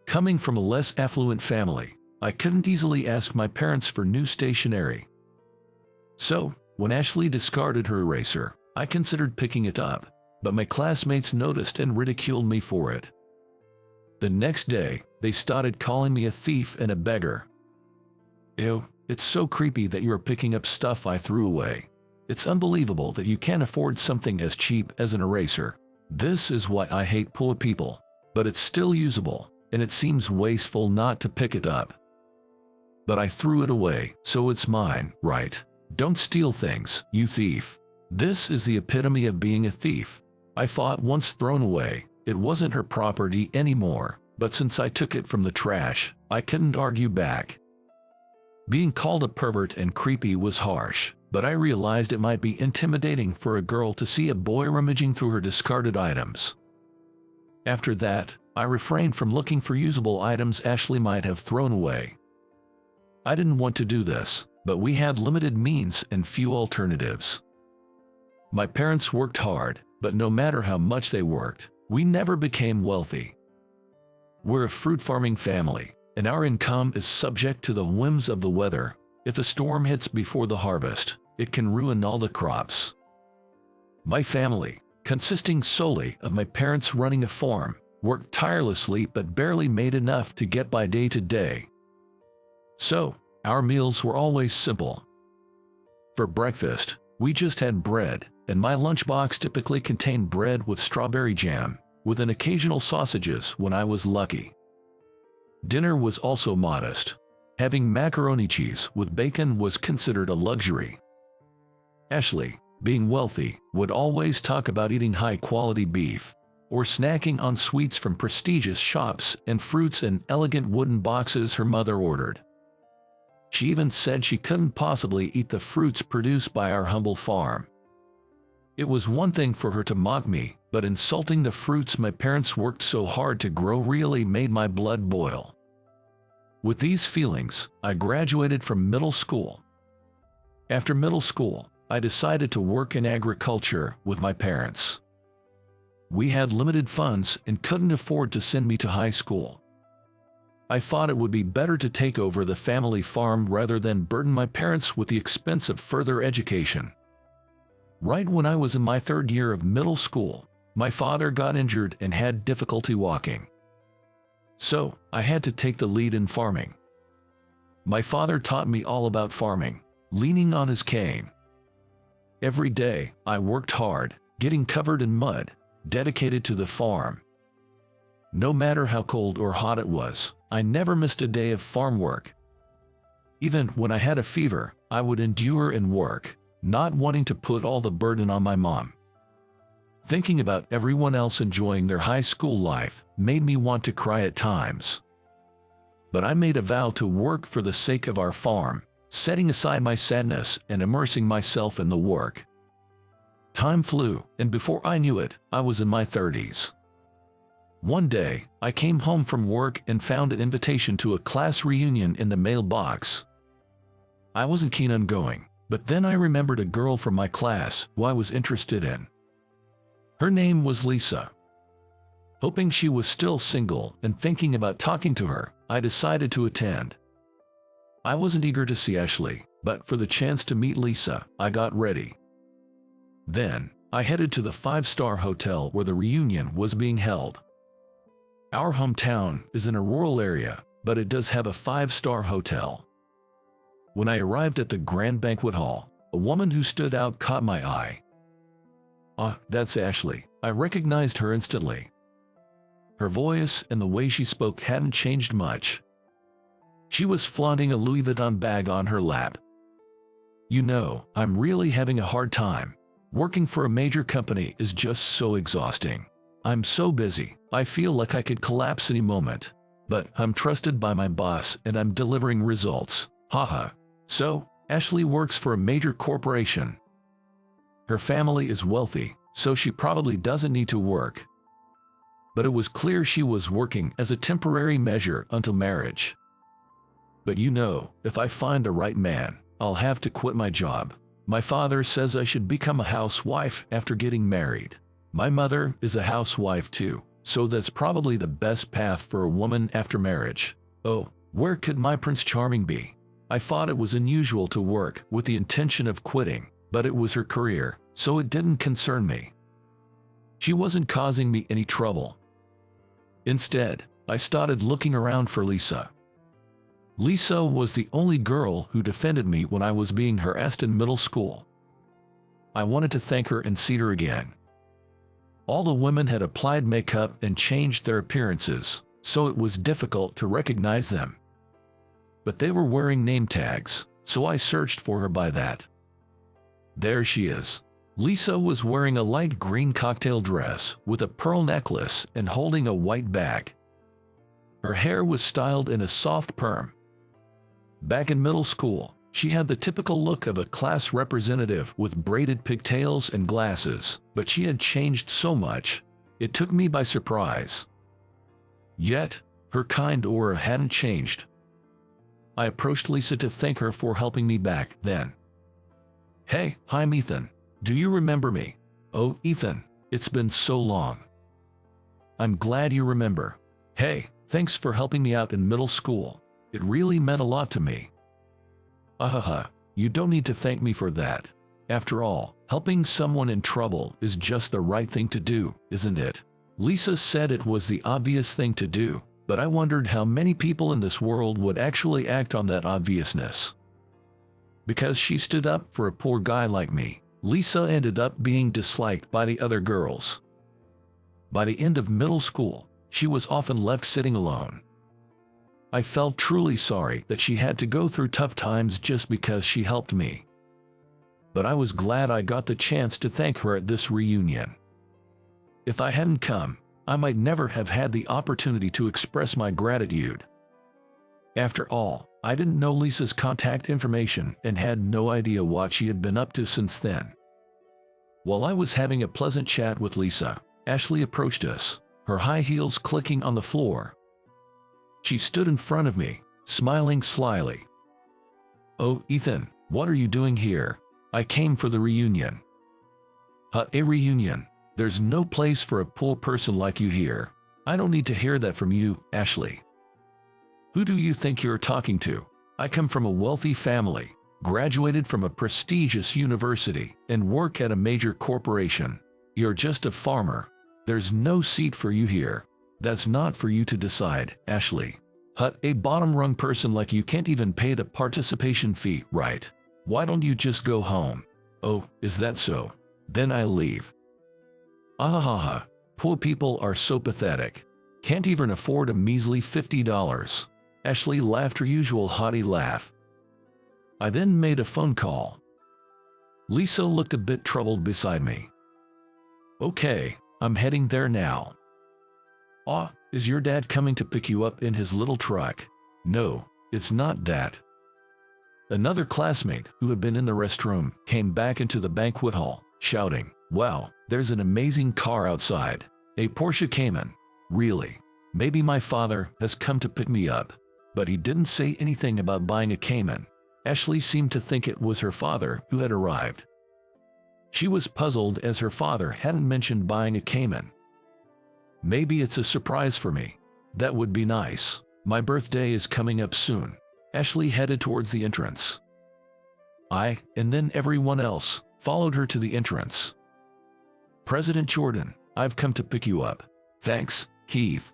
Coming from a less affluent family, I couldn't easily ask my parents for new stationery. So, when Ashley discarded her eraser, I considered picking it up, but my classmates noticed and ridiculed me for it. The next day, they started calling me a thief and a beggar. "Ew, it's so creepy that you're picking up stuff I threw away. It's unbelievable that you can't afford something as cheap as an eraser. This is why I hate poor people. But it's still usable, and it seems wasteful not to pick it up. But I threw it away, so it's mine, right? Don't steal things, you thief." This is the epitome of being a thief. I thought once thrown away, it wasn't her property anymore, but since I took it from the trash, I couldn't argue back. Being called a pervert and creepy was harsh, but I realized it might be intimidating for a girl to see a boy rummaging through her discarded items. After that, I refrained from looking for usable items Ashley might have thrown away. I didn't want to do this, but we had limited means and few alternatives. My parents worked hard, but no matter how much they worked, we never became wealthy. We're a fruit farming family, and our income is subject to the whims of the weather. If a storm hits before the harvest, it can ruin all the crops. My family, consisting solely of my parents running a farm, worked tirelessly but barely made enough to get by day to day. So, our meals were always simple. For breakfast, we just had bread, and my lunchbox typically contained bread with strawberry jam, with an occasional sausages when I was lucky. Dinner was also modest. Having macaroni cheese with bacon was considered a luxury. Ashley, being wealthy, would always talk about eating high-quality beef, or snacking on sweets from prestigious shops and fruits in elegant wooden boxes her mother ordered. She even said she couldn't possibly eat the fruits produced by our humble farm. It was one thing for her to mock me, but insulting the fruits my parents worked so hard to grow really made my blood boil. With these feelings, I graduated from middle school. After middle school, I decided to work in agriculture with my parents. We had limited funds and couldn't afford to send me to high school. I thought it would be better to take over the family farm rather than burden my parents with the expense of further education. Right when I was in my third year of middle school, my father got injured and had difficulty walking. So, I had to take the lead in farming. My father taught me all about farming, leaning on his cane. Every day, I worked hard, getting covered in mud, dedicated to the farm. No matter how cold or hot it was, I never missed a day of farm work. Even when I had a fever, I would endure and work, not wanting to put all the burden on my mom. Thinking about everyone else enjoying their high school life made me want to cry at times. But I made a vow to work for the sake of our farm, setting aside my sadness and immersing myself in the work. Time flew, and before I knew it, I was in my 30s. One day, I came home from work and found an invitation to a class reunion in the mailbox. I wasn't keen on going, but then I remembered a girl from my class who I was interested in. Her name was Lisa. Hoping she was still single and thinking about talking to her, I decided to attend. I wasn't eager to see Ashley, but for the chance to meet Lisa, I got ready. Then, I headed to the 5-star hotel where the reunion was being held. Our hometown is in a rural area, but it does have a 5-star hotel. When I arrived at the grand banquet hall, a woman who stood out caught my eye. "Ah, that's Ashley." I recognized her instantly. Her voice and the way she spoke hadn't changed much. She was flaunting a Louis Vuitton bag on her lap. "You know, I'm really having a hard time. Working for a major company is just so exhausting. I'm so busy, I feel like I could collapse any moment. But I'm trusted by my boss and I'm delivering results. Haha." So, Ashley works for a major corporation. Her family is wealthy, so she probably doesn't need to work. But it was clear she was working as a temporary measure until marriage. "But you know, if I find the right man, I'll have to quit my job. My father says I should become a housewife after getting married. My mother is a housewife too, so that's probably the best path for a woman after marriage. Oh, where could my Prince Charming be?" I thought it was unusual to work with the intention of quitting, but it was her career, so it didn't concern me. She wasn't causing me any trouble. Instead, I started looking around for Lisa. Lisa was the only girl who defended me when I was being harassed in middle school. I wanted to thank her and see her again. All the women had applied makeup and changed their appearances, so it was difficult to recognize them. But they were wearing name tags, so I searched for her by that. There she is. Lisa was wearing a light green cocktail dress with a pearl necklace and holding a white bag. Her hair was styled in a soft perm. Back in middle school, she had the typical look of a class representative with braided pigtails and glasses, but she had changed so much, it took me by surprise. Yet, her kind aura hadn't changed. I approached Lisa to thank her for helping me back then. "Hey, I'm Ethan. Do you remember me?" "Oh, Ethan, it's been so long." "I'm glad you remember. Hey, thanks for helping me out in middle school. It really meant a lot to me." "Ahaha, you don't need to thank me for that. After all, helping someone in trouble is just the right thing to do, isn't it?" Lisa said it was the obvious thing to do, but I wondered how many people in this world would actually act on that obviousness. Because she stood up for a poor guy like me, Lisa ended up being disliked by the other girls. By the end of middle school, she was often left sitting alone. I felt truly sorry that she had to go through tough times just because she helped me. But I was glad I got the chance to thank her at this reunion. If I hadn't come, I might never have had the opportunity to express my gratitude. After all, I didn't know Lisa's contact information and had no idea what she had been up to since then. While I was having a pleasant chat with Lisa, Ashley approached us, her high heels clicking on the floor. She stood in front of me, smiling slyly. "Oh, Ethan, what are you doing here? I came for the reunion." A reunion? There's no place for a poor person like you here. I don't need to hear that from you, Ashley. Who do you think you're talking to? I come from a wealthy family, graduated from a prestigious university, and work at a major corporation. You're just a farmer. There's no seat for you here. That's not for you to decide, Ashley. A bottom-rung person like you can't even pay the participation fee, right? Why don't you just go home? Oh, is that so? Then I'll leave. Ahaha, poor people are so pathetic. Can't even afford a measly $50. Ashley laughed her usual haughty laugh. I then made a phone call. Lisa looked a bit troubled beside me. Okay, I'm heading there now. Ah, is your dad coming to pick you up in his little truck? No, it's not that. Another classmate who had been in the restroom came back into the banquet hall, shouting, "Wow, there's an amazing car outside. A Porsche Cayman. Really? Maybe my father has come to pick me up." But he didn't say anything about buying a Cayman. Ashley seemed to think it was her father who had arrived. She was puzzled as her father hadn't mentioned buying a Cayman. Maybe it's a surprise for me. That would be nice. My birthday is coming up soon. Ashley headed towards the entrance. I, and then everyone else, followed her to the entrance. "President Jordan, I've come to pick you up." "Thanks, Keith."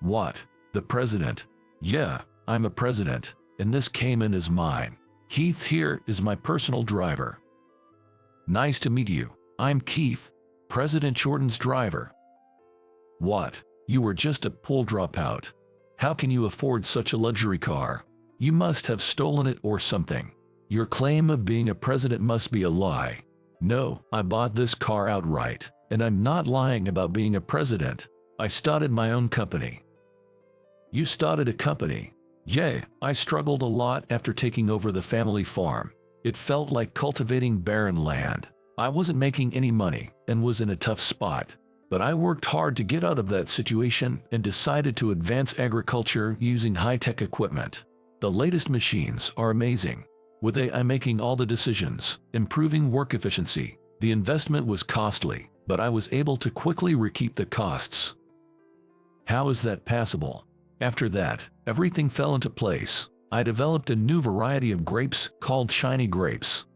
"What? The president?" "Yeah, I'm a president, and this Cayman is mine. Keith here is my personal driver." "Nice to meet you. I'm Keith, President Jordan's driver." "What? You were just a pool dropout. How can you afford such a luxury car? You must have stolen it or something. Your claim of being a president must be a lie." "No, I bought this car outright, and I'm not lying about being a president. I started my own company." "You started a company?" "Yeah, I struggled a lot after taking over the family farm. It felt like cultivating barren land. I wasn't making any money and was in a tough spot. But I worked hard to get out of that situation and decided to advance agriculture using high-tech equipment. The latest machines are amazing. With AI making all the decisions, improving work efficiency. The investment was costly, but I was able to quickly recoup the costs." "How is that possible?" "After that, everything fell into place. I developed a new variety of grapes called shiny grapes."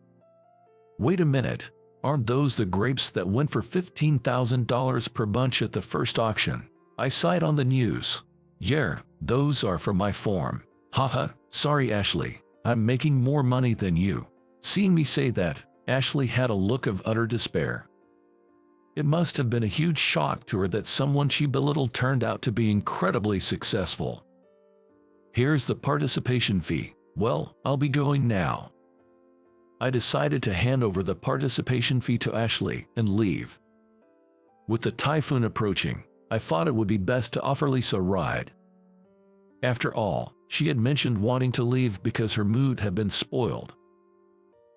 "Wait a minute. Aren't those the grapes that went for $15,000 per bunch at the first auction? I saw it on the news." "Yeah, those are from my farm." "Haha, sorry Ashley, I'm making more money than you." Seeing me say that, Ashley had a look of utter despair. It must have been a huge shock to her that someone she belittled turned out to be incredibly successful. "Here's the participation fee." "Well, I'll be going now." I decided to hand over the participation fee to Ashley and leave. With the typhoon approaching, I thought it would be best to offer Lisa a ride. After all, she had mentioned wanting to leave because her mood had been spoiled.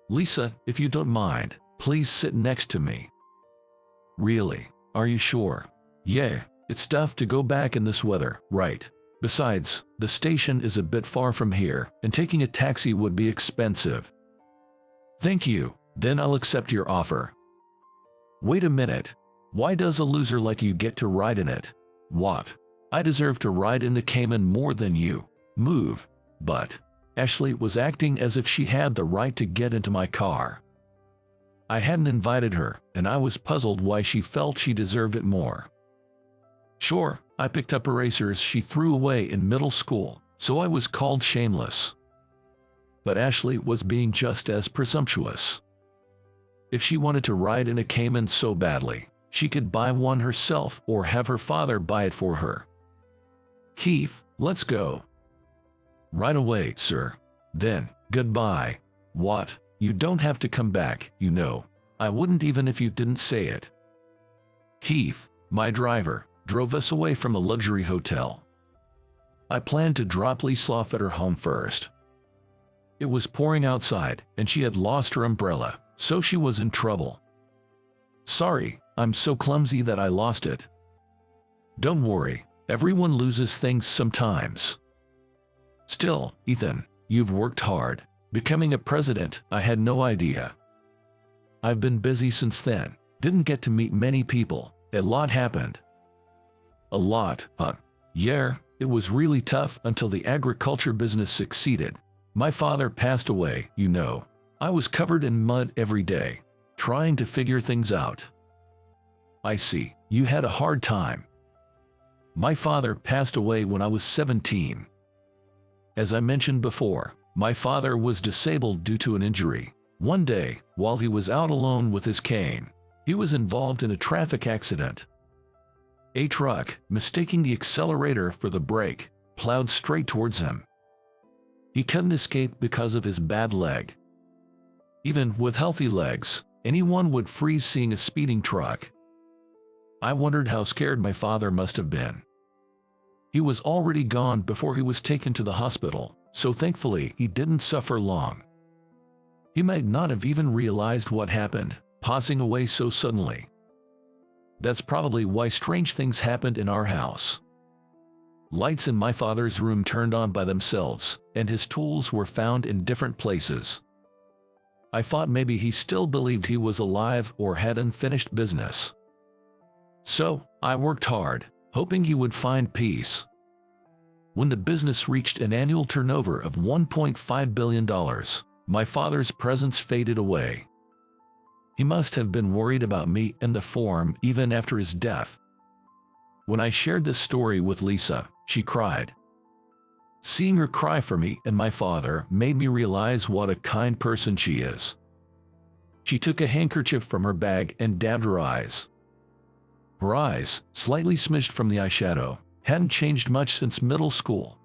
"Lisa, if you don't mind, please sit next to me." "Really? Are you sure?" "Yeah, it's tough to go back in this weather, right? Besides, the station is a bit far from here, and taking a taxi would be expensive." "Thank you, then I'll accept your offer." "Wait a minute. Why does a loser like you get to ride in it?" "What? I deserve to ride in the Cayman more than you." "Move." But Ashley was acting as if she had the right to get into my car. I hadn't invited her, and I was puzzled why she felt she deserved it more. Sure, I picked up erasers she threw away in middle school, so I was called shameless. But Ashley was being just as presumptuous. If she wanted to ride in a Cayman so badly, she could buy one herself or have her father buy it for her. "Keith, let's go." "Right away, sir." "Then, goodbye." "What? You don't have to come back, you know. I wouldn't even if you didn't say it." Keith, my driver, drove us away from a luxury hotel. I planned to drop Lisa off at her home first. It was pouring outside, and she had lost her umbrella, so she was in trouble. "Sorry, I'm so clumsy that I lost it." "Don't worry, everyone loses things sometimes." "Still, Ethan, you've worked hard. Becoming a president, I had no idea. I've been busy since then, didn't get to meet many people, a lot happened." "A lot, huh?" "Yeah, it was really tough until the agriculture business succeeded. My father passed away, you know. I was covered in mud every day, trying to figure things out." "I see, you had a hard time." "My father passed away when I was 17. As I mentioned before, my father was disabled due to an injury. One day, while he was out alone with his cane, he was involved in a traffic accident. A truck, mistaking the accelerator for the brake, plowed straight towards him. He couldn't escape because of his bad leg. Even with healthy legs, anyone would freeze seeing a speeding truck. I wondered how scared my father must have been. He was already gone before he was taken to the hospital, so thankfully he didn't suffer long. He might not have even realized what happened, passing away so suddenly. That's probably why strange things happened in our house. Lights in my father's room turned on by themselves, and his tools were found in different places. I thought maybe he still believed he was alive or had unfinished business. So, I worked hard, hoping he would find peace. When the business reached an annual turnover of $1.5 billion, my father's presence faded away. He must have been worried about me and the farm even after his death. When I shared this story with Lisa, she cried. Seeing her cry for me and my father made me realize what a kind person she is. She took a handkerchief from her bag and dabbed her eyes. Her eyes, slightly smudged from the eyeshadow, hadn't changed much since middle school.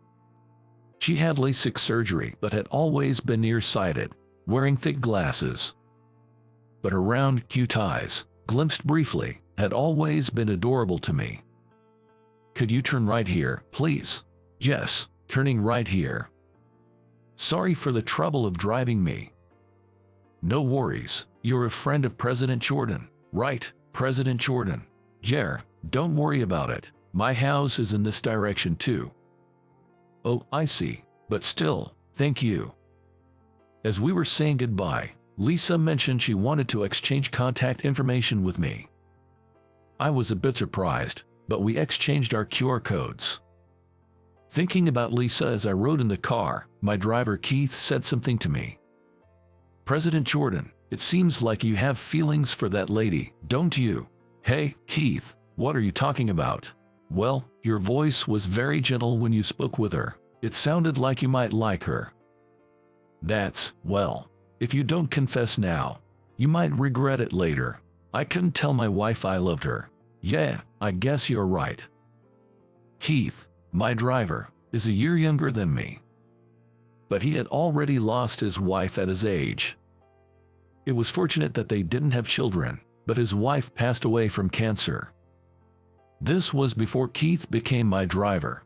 She had LASIK surgery but had always been nearsighted, wearing thick glasses. But her round, cute eyes, glimpsed briefly, had always been adorable to me. Could you turn right here, please? Yes, turning right here. Sorry for the trouble of driving me. No worries, you're a friend of President Jordan, right, President Jordan? Yeah, don't worry about it, my house is in this direction too. Oh, I see, but still, thank you. As we were saying goodbye, Lisa mentioned she wanted to exchange contact information with me. I was a bit surprised, but we exchanged our QR codes. Thinking about Lisa as I rode in the car, my driver Keith said something to me. President Jordan, it seems like you have feelings for that lady, don't you? Hey, Keith, what are you talking about? Well, your voice was very gentle when you spoke with her. It sounded like you might like her. Well, if you don't confess now, you might regret it later. I couldn't tell my wife I loved her. Yeah, I guess you're right. Keith, my driver, is a year younger than me. But he had already lost his wife at his age. It was fortunate that they didn't have children, but his wife passed away from cancer. This was before Keith became my driver.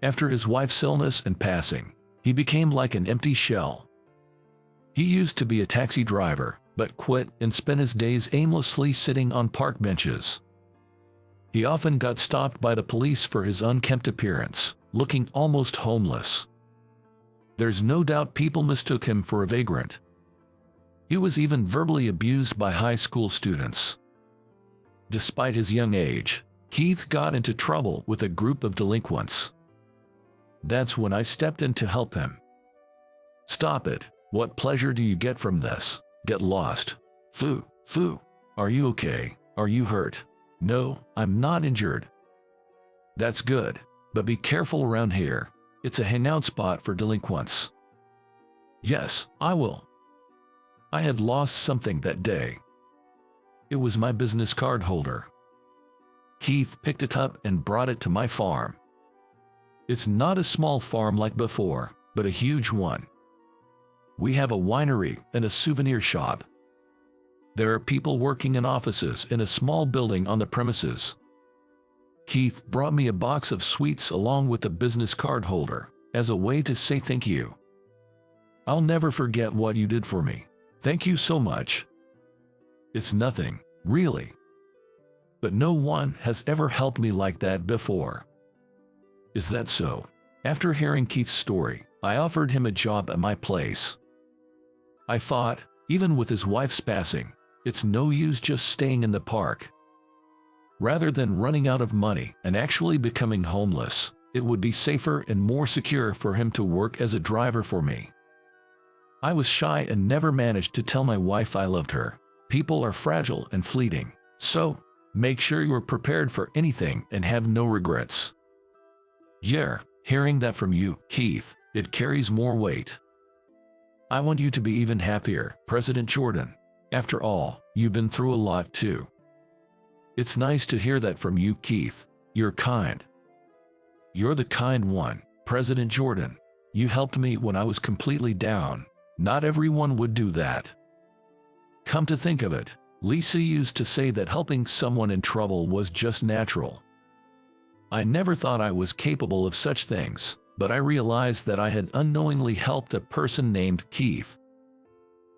After his wife's illness and passing, he became like an empty shell. He used to be a taxi driver, but quit and spent his days aimlessly sitting on park benches. He often got stopped by the police for his unkempt appearance, looking almost homeless. There's no doubt people mistook him for a vagrant. He was even verbally abused by high school students. Despite his young age, Keith got into trouble with a group of delinquents. That's when I stepped in to help him. Stop it. What pleasure do you get from this? Get lost. Foo. Are you okay? Are you hurt? No, I'm not injured. That's good, but be careful around here. It's a hangout spot for delinquents. Yes, I will. I had lost something that day. It was my business card holder. Keith picked it up and brought it to my farm. It's not a small farm like before, but a huge one. We have a winery and a souvenir shop. There are people working in offices in a small building on the premises. Keith brought me a box of sweets along with the business card holder, as a way to say thank you. I'll never forget what you did for me. Thank you so much. It's nothing, really. But no one has ever helped me like that before. Is that so? After hearing Keith's story, I offered him a job at my place. I thought, even with his wife's passing, it's no use just staying in the park. Rather than running out of money and actually becoming homeless, it would be safer and more secure for him to work as a driver for me. I was shy and never managed to tell my wife I loved her. People are fragile and fleeting, so make sure you're prepared for anything and have no regrets. Yeah, hearing that from you, Keith, it carries more weight. I want you to be even happier, President Jordan. After all, you've been through a lot too. It's nice to hear that from you, Keith. You're kind. You're the kind one, President Jordan. You helped me when I was completely down. Not everyone would do that. Come to think of it, Lisa used to say that helping someone in trouble was just natural. I never thought I was capable of such things, but I realized that I had unknowingly helped a person named Keith.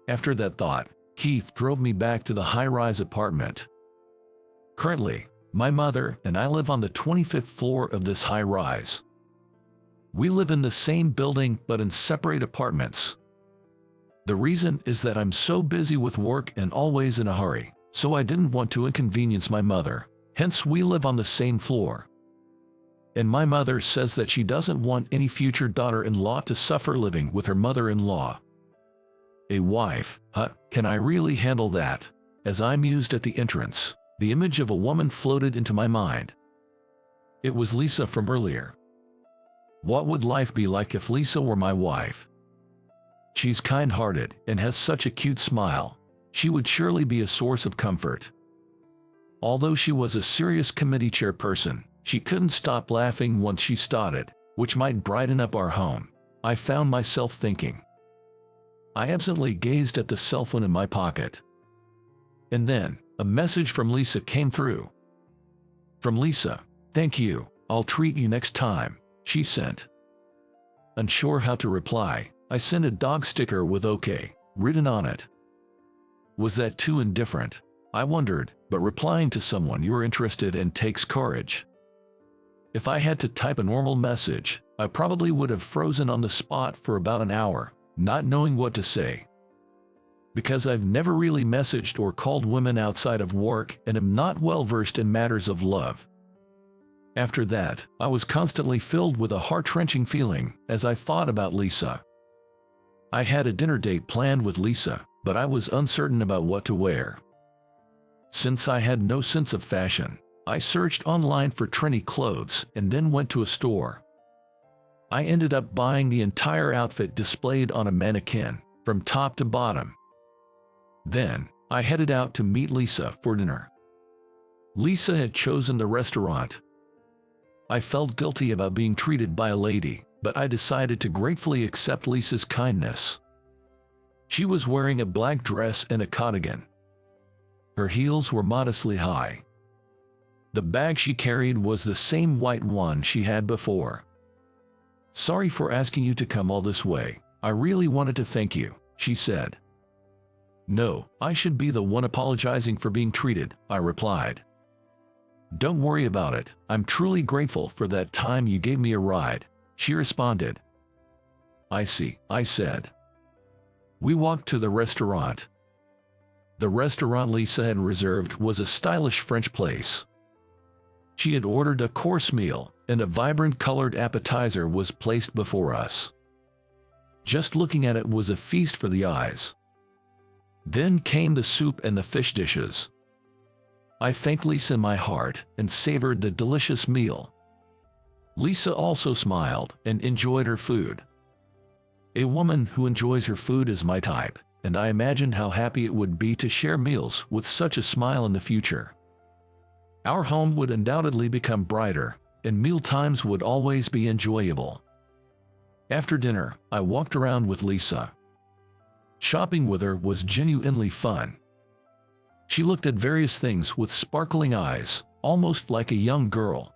After that thought, Keith drove me back to the high-rise apartment. Currently, my mother and I live on the 25th floor of this high-rise. We live in the same building but in separate apartments. The reason is that I'm so busy with work and always in a hurry, so I didn't want to inconvenience my mother, hence we live on the same floor. And my mother says that she doesn't want any future daughter-in-law to suffer living with her mother-in-law. A wife, huh? Can I really handle that? As I mused at the entrance, the image of a woman floated into my mind. It was Lisa from earlier. What would life be like if Lisa were my wife? She's kind-hearted and has such a cute smile. She would surely be a source of comfort. Although she was a serious committee chairperson, she couldn't stop laughing once she started, which might brighten up our home. I found myself thinking. I absently gazed at the cell phone in my pocket. And then, a message from Lisa came through. From Lisa, "Thank you, I'll treat you next time," she sent. Unsure how to reply, I sent a dog sticker with "OK" written on it. Was that too indifferent? I wondered, but replying to someone you're interested in takes courage. If I had to type a normal message, I probably would have frozen on the spot for about an hour, not knowing what to say. Because I've never really messaged or called women outside of work and am not well versed in matters of love. After that, I was constantly filled with a heart-wrenching feeling as I thought about Lisa. I had a dinner date planned with Lisa, but I was uncertain about what to wear. Since I had no sense of fashion, I searched online for trendy clothes and then went to a store. I ended up buying the entire outfit displayed on a mannequin, from top to bottom. Then, I headed out to meet Lisa for dinner. Lisa had chosen the restaurant. I felt guilty about being treated by a lady, but I decided to gratefully accept Lisa's kindness. She was wearing a black dress and a cardigan. Her heels were modestly high. The bag she carried was the same white one she had before. "Sorry for asking you to come all this way. I really wanted to thank you," she said. "No, I should be the one apologizing for being treated," I replied. "Don't worry about it. I'm truly grateful for that time you gave me a ride," she responded. "I see," I said. We walked to the restaurant. The restaurant Lisa had reserved was a stylish French place. She had ordered a course meal, and a vibrant colored appetizer was placed before us. Just looking at it was a feast for the eyes. Then came the soup and the fish dishes. I thanked Lisa in my heart and savored the delicious meal. Lisa also smiled and enjoyed her food. A woman who enjoys her food is my type, and I imagined how happy it would be to share meals with such a smile in the future. Our home would undoubtedly become brighter, and meal times would always be enjoyable. After dinner, I walked around with Lisa. Shopping with her was genuinely fun. She looked at various things with sparkling eyes, almost like a young girl.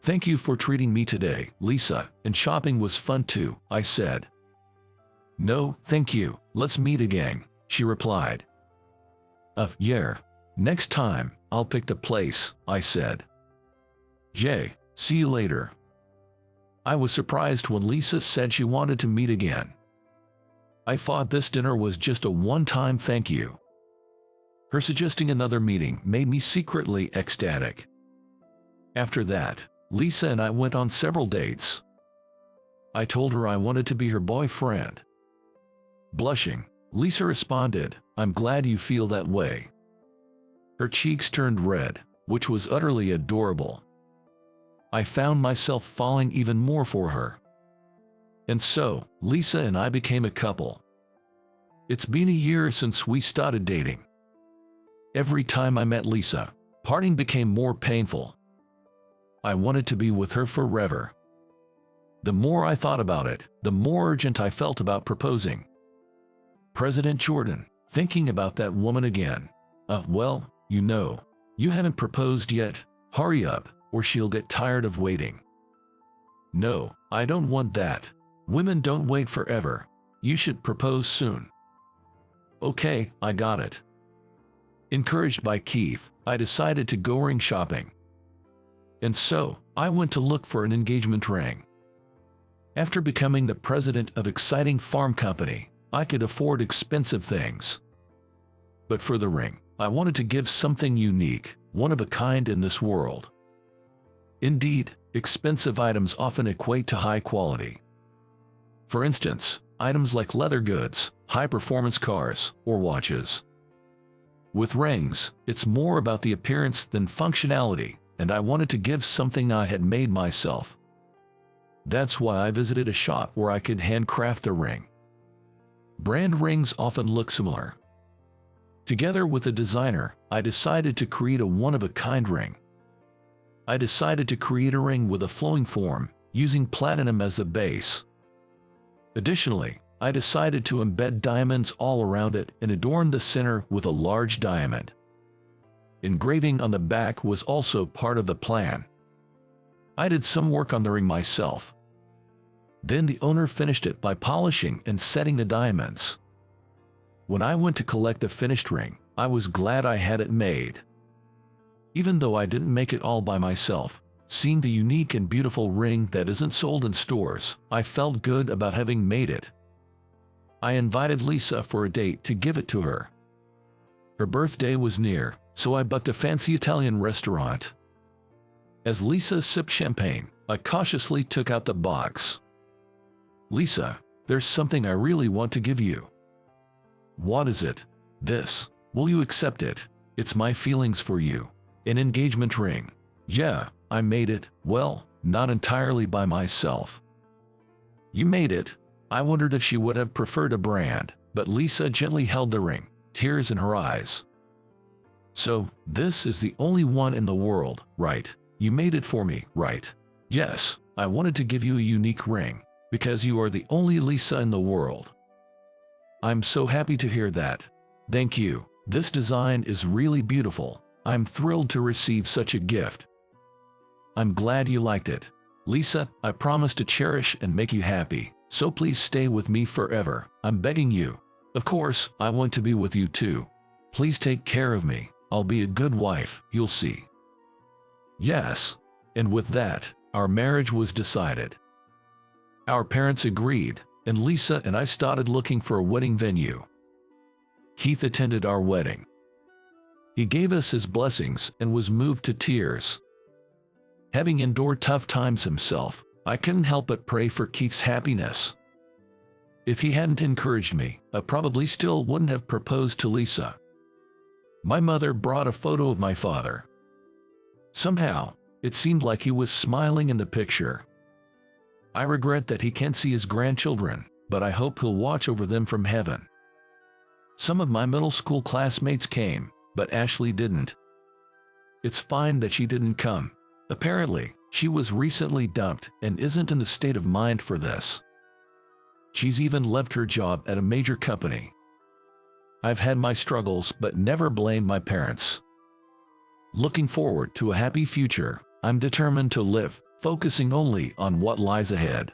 "Thank you for treating me today, Lisa, and shopping was fun too," I said. "No, thank you, let's meet again," she replied. Yeah. Next time, I'll pick the place," I said. "Jay, see you later." I was surprised when Lisa said she wanted to meet again. I thought this dinner was just a one-time thank you. Her suggesting another meeting made me secretly ecstatic. After that, Lisa and I went on several dates. I told her I wanted to be her boyfriend. Blushing, Lisa responded, "I'm glad you feel that way." Her cheeks turned red, which was utterly adorable. I found myself falling even more for her. And so, Lisa and I became a couple. It's been a year since we started dating. Every time I met Lisa, parting became more painful. I wanted to be with her forever. The more I thought about it, the more urgent I felt about proposing. President Jordan, thinking about that woman again. Well, you haven't proposed yet. Hurry up, or she'll get tired of waiting. No, I don't want that. Women don't wait forever. You should propose soon. Okay, I got it. Encouraged by Keith, I decided to go ring shopping. And so, I went to look for an engagement ring. After becoming the president of exciting farm company, I could afford expensive things. But for the ring, I wanted to give something unique, one of a kind in this world. Indeed, expensive items often equate to high quality. For instance, items like leather goods, high-performance cars, or watches. With rings, it's more about the appearance than functionality, and I wanted to give something I had made myself. That's why I visited a shop where I could handcraft a ring. Brand rings often look similar. Together with the designer, I decided to create a one-of-a-kind ring. I decided to create a ring with a flowing form, using platinum as the base. Additionally, I decided to embed diamonds all around it and adorn the center with a large diamond. Engraving on the back was also part of the plan. I did some work on the ring myself. Then the owner finished it by polishing and setting the diamonds. When I went to collect the finished ring, I was glad I had it made. Even though I didn't make it all by myself, seeing the unique and beautiful ring that isn't sold in stores, I felt good about having made it. I invited Lisa for a date to give it to her. Her birthday was near, so I booked a fancy Italian restaurant. As Lisa sipped champagne, I cautiously took out the box. Lisa, there's something I really want to give you. What is it? This. Will you accept it? It's my feelings for you. An engagement ring. Yeah, I made it, well, not entirely by myself. You made it? I wondered if she would have preferred a brand, but Lisa gently held the ring, tears in her eyes. So, this is the only one in the world, right? You made it for me, right? Yes, I wanted to give you a unique ring, because you are the only Lisa in the world. I'm so happy to hear that. Thank you. This design is really beautiful. I'm thrilled to receive such a gift. I'm glad you liked it. Lisa, I promise to cherish and make you happy, so please stay with me forever. I'm begging you. Of course, I want to be with you too. Please take care of me. I'll be a good wife, you'll see. Yes. And with that, our marriage was decided. Our parents agreed, and Lisa and I started looking for a wedding venue. Keith attended our wedding. He gave us his blessings and was moved to tears. Having endured tough times himself, I couldn't help but pray for Keith's happiness. If he hadn't encouraged me, I probably still wouldn't have proposed to Lisa. My mother brought a photo of my father. Somehow, it seemed like he was smiling in the picture. I regret that he can't see his grandchildren, but I hope he'll watch over them from heaven. Some of my middle school classmates came, but Ashley didn't. It's fine that she didn't come. Apparently, she was recently dumped and isn't in the state of mind for this. She's even left her job at a major company. I've had my struggles but never blamed my parents. Looking forward to a happy future, I'm determined to live, focusing only on what lies ahead.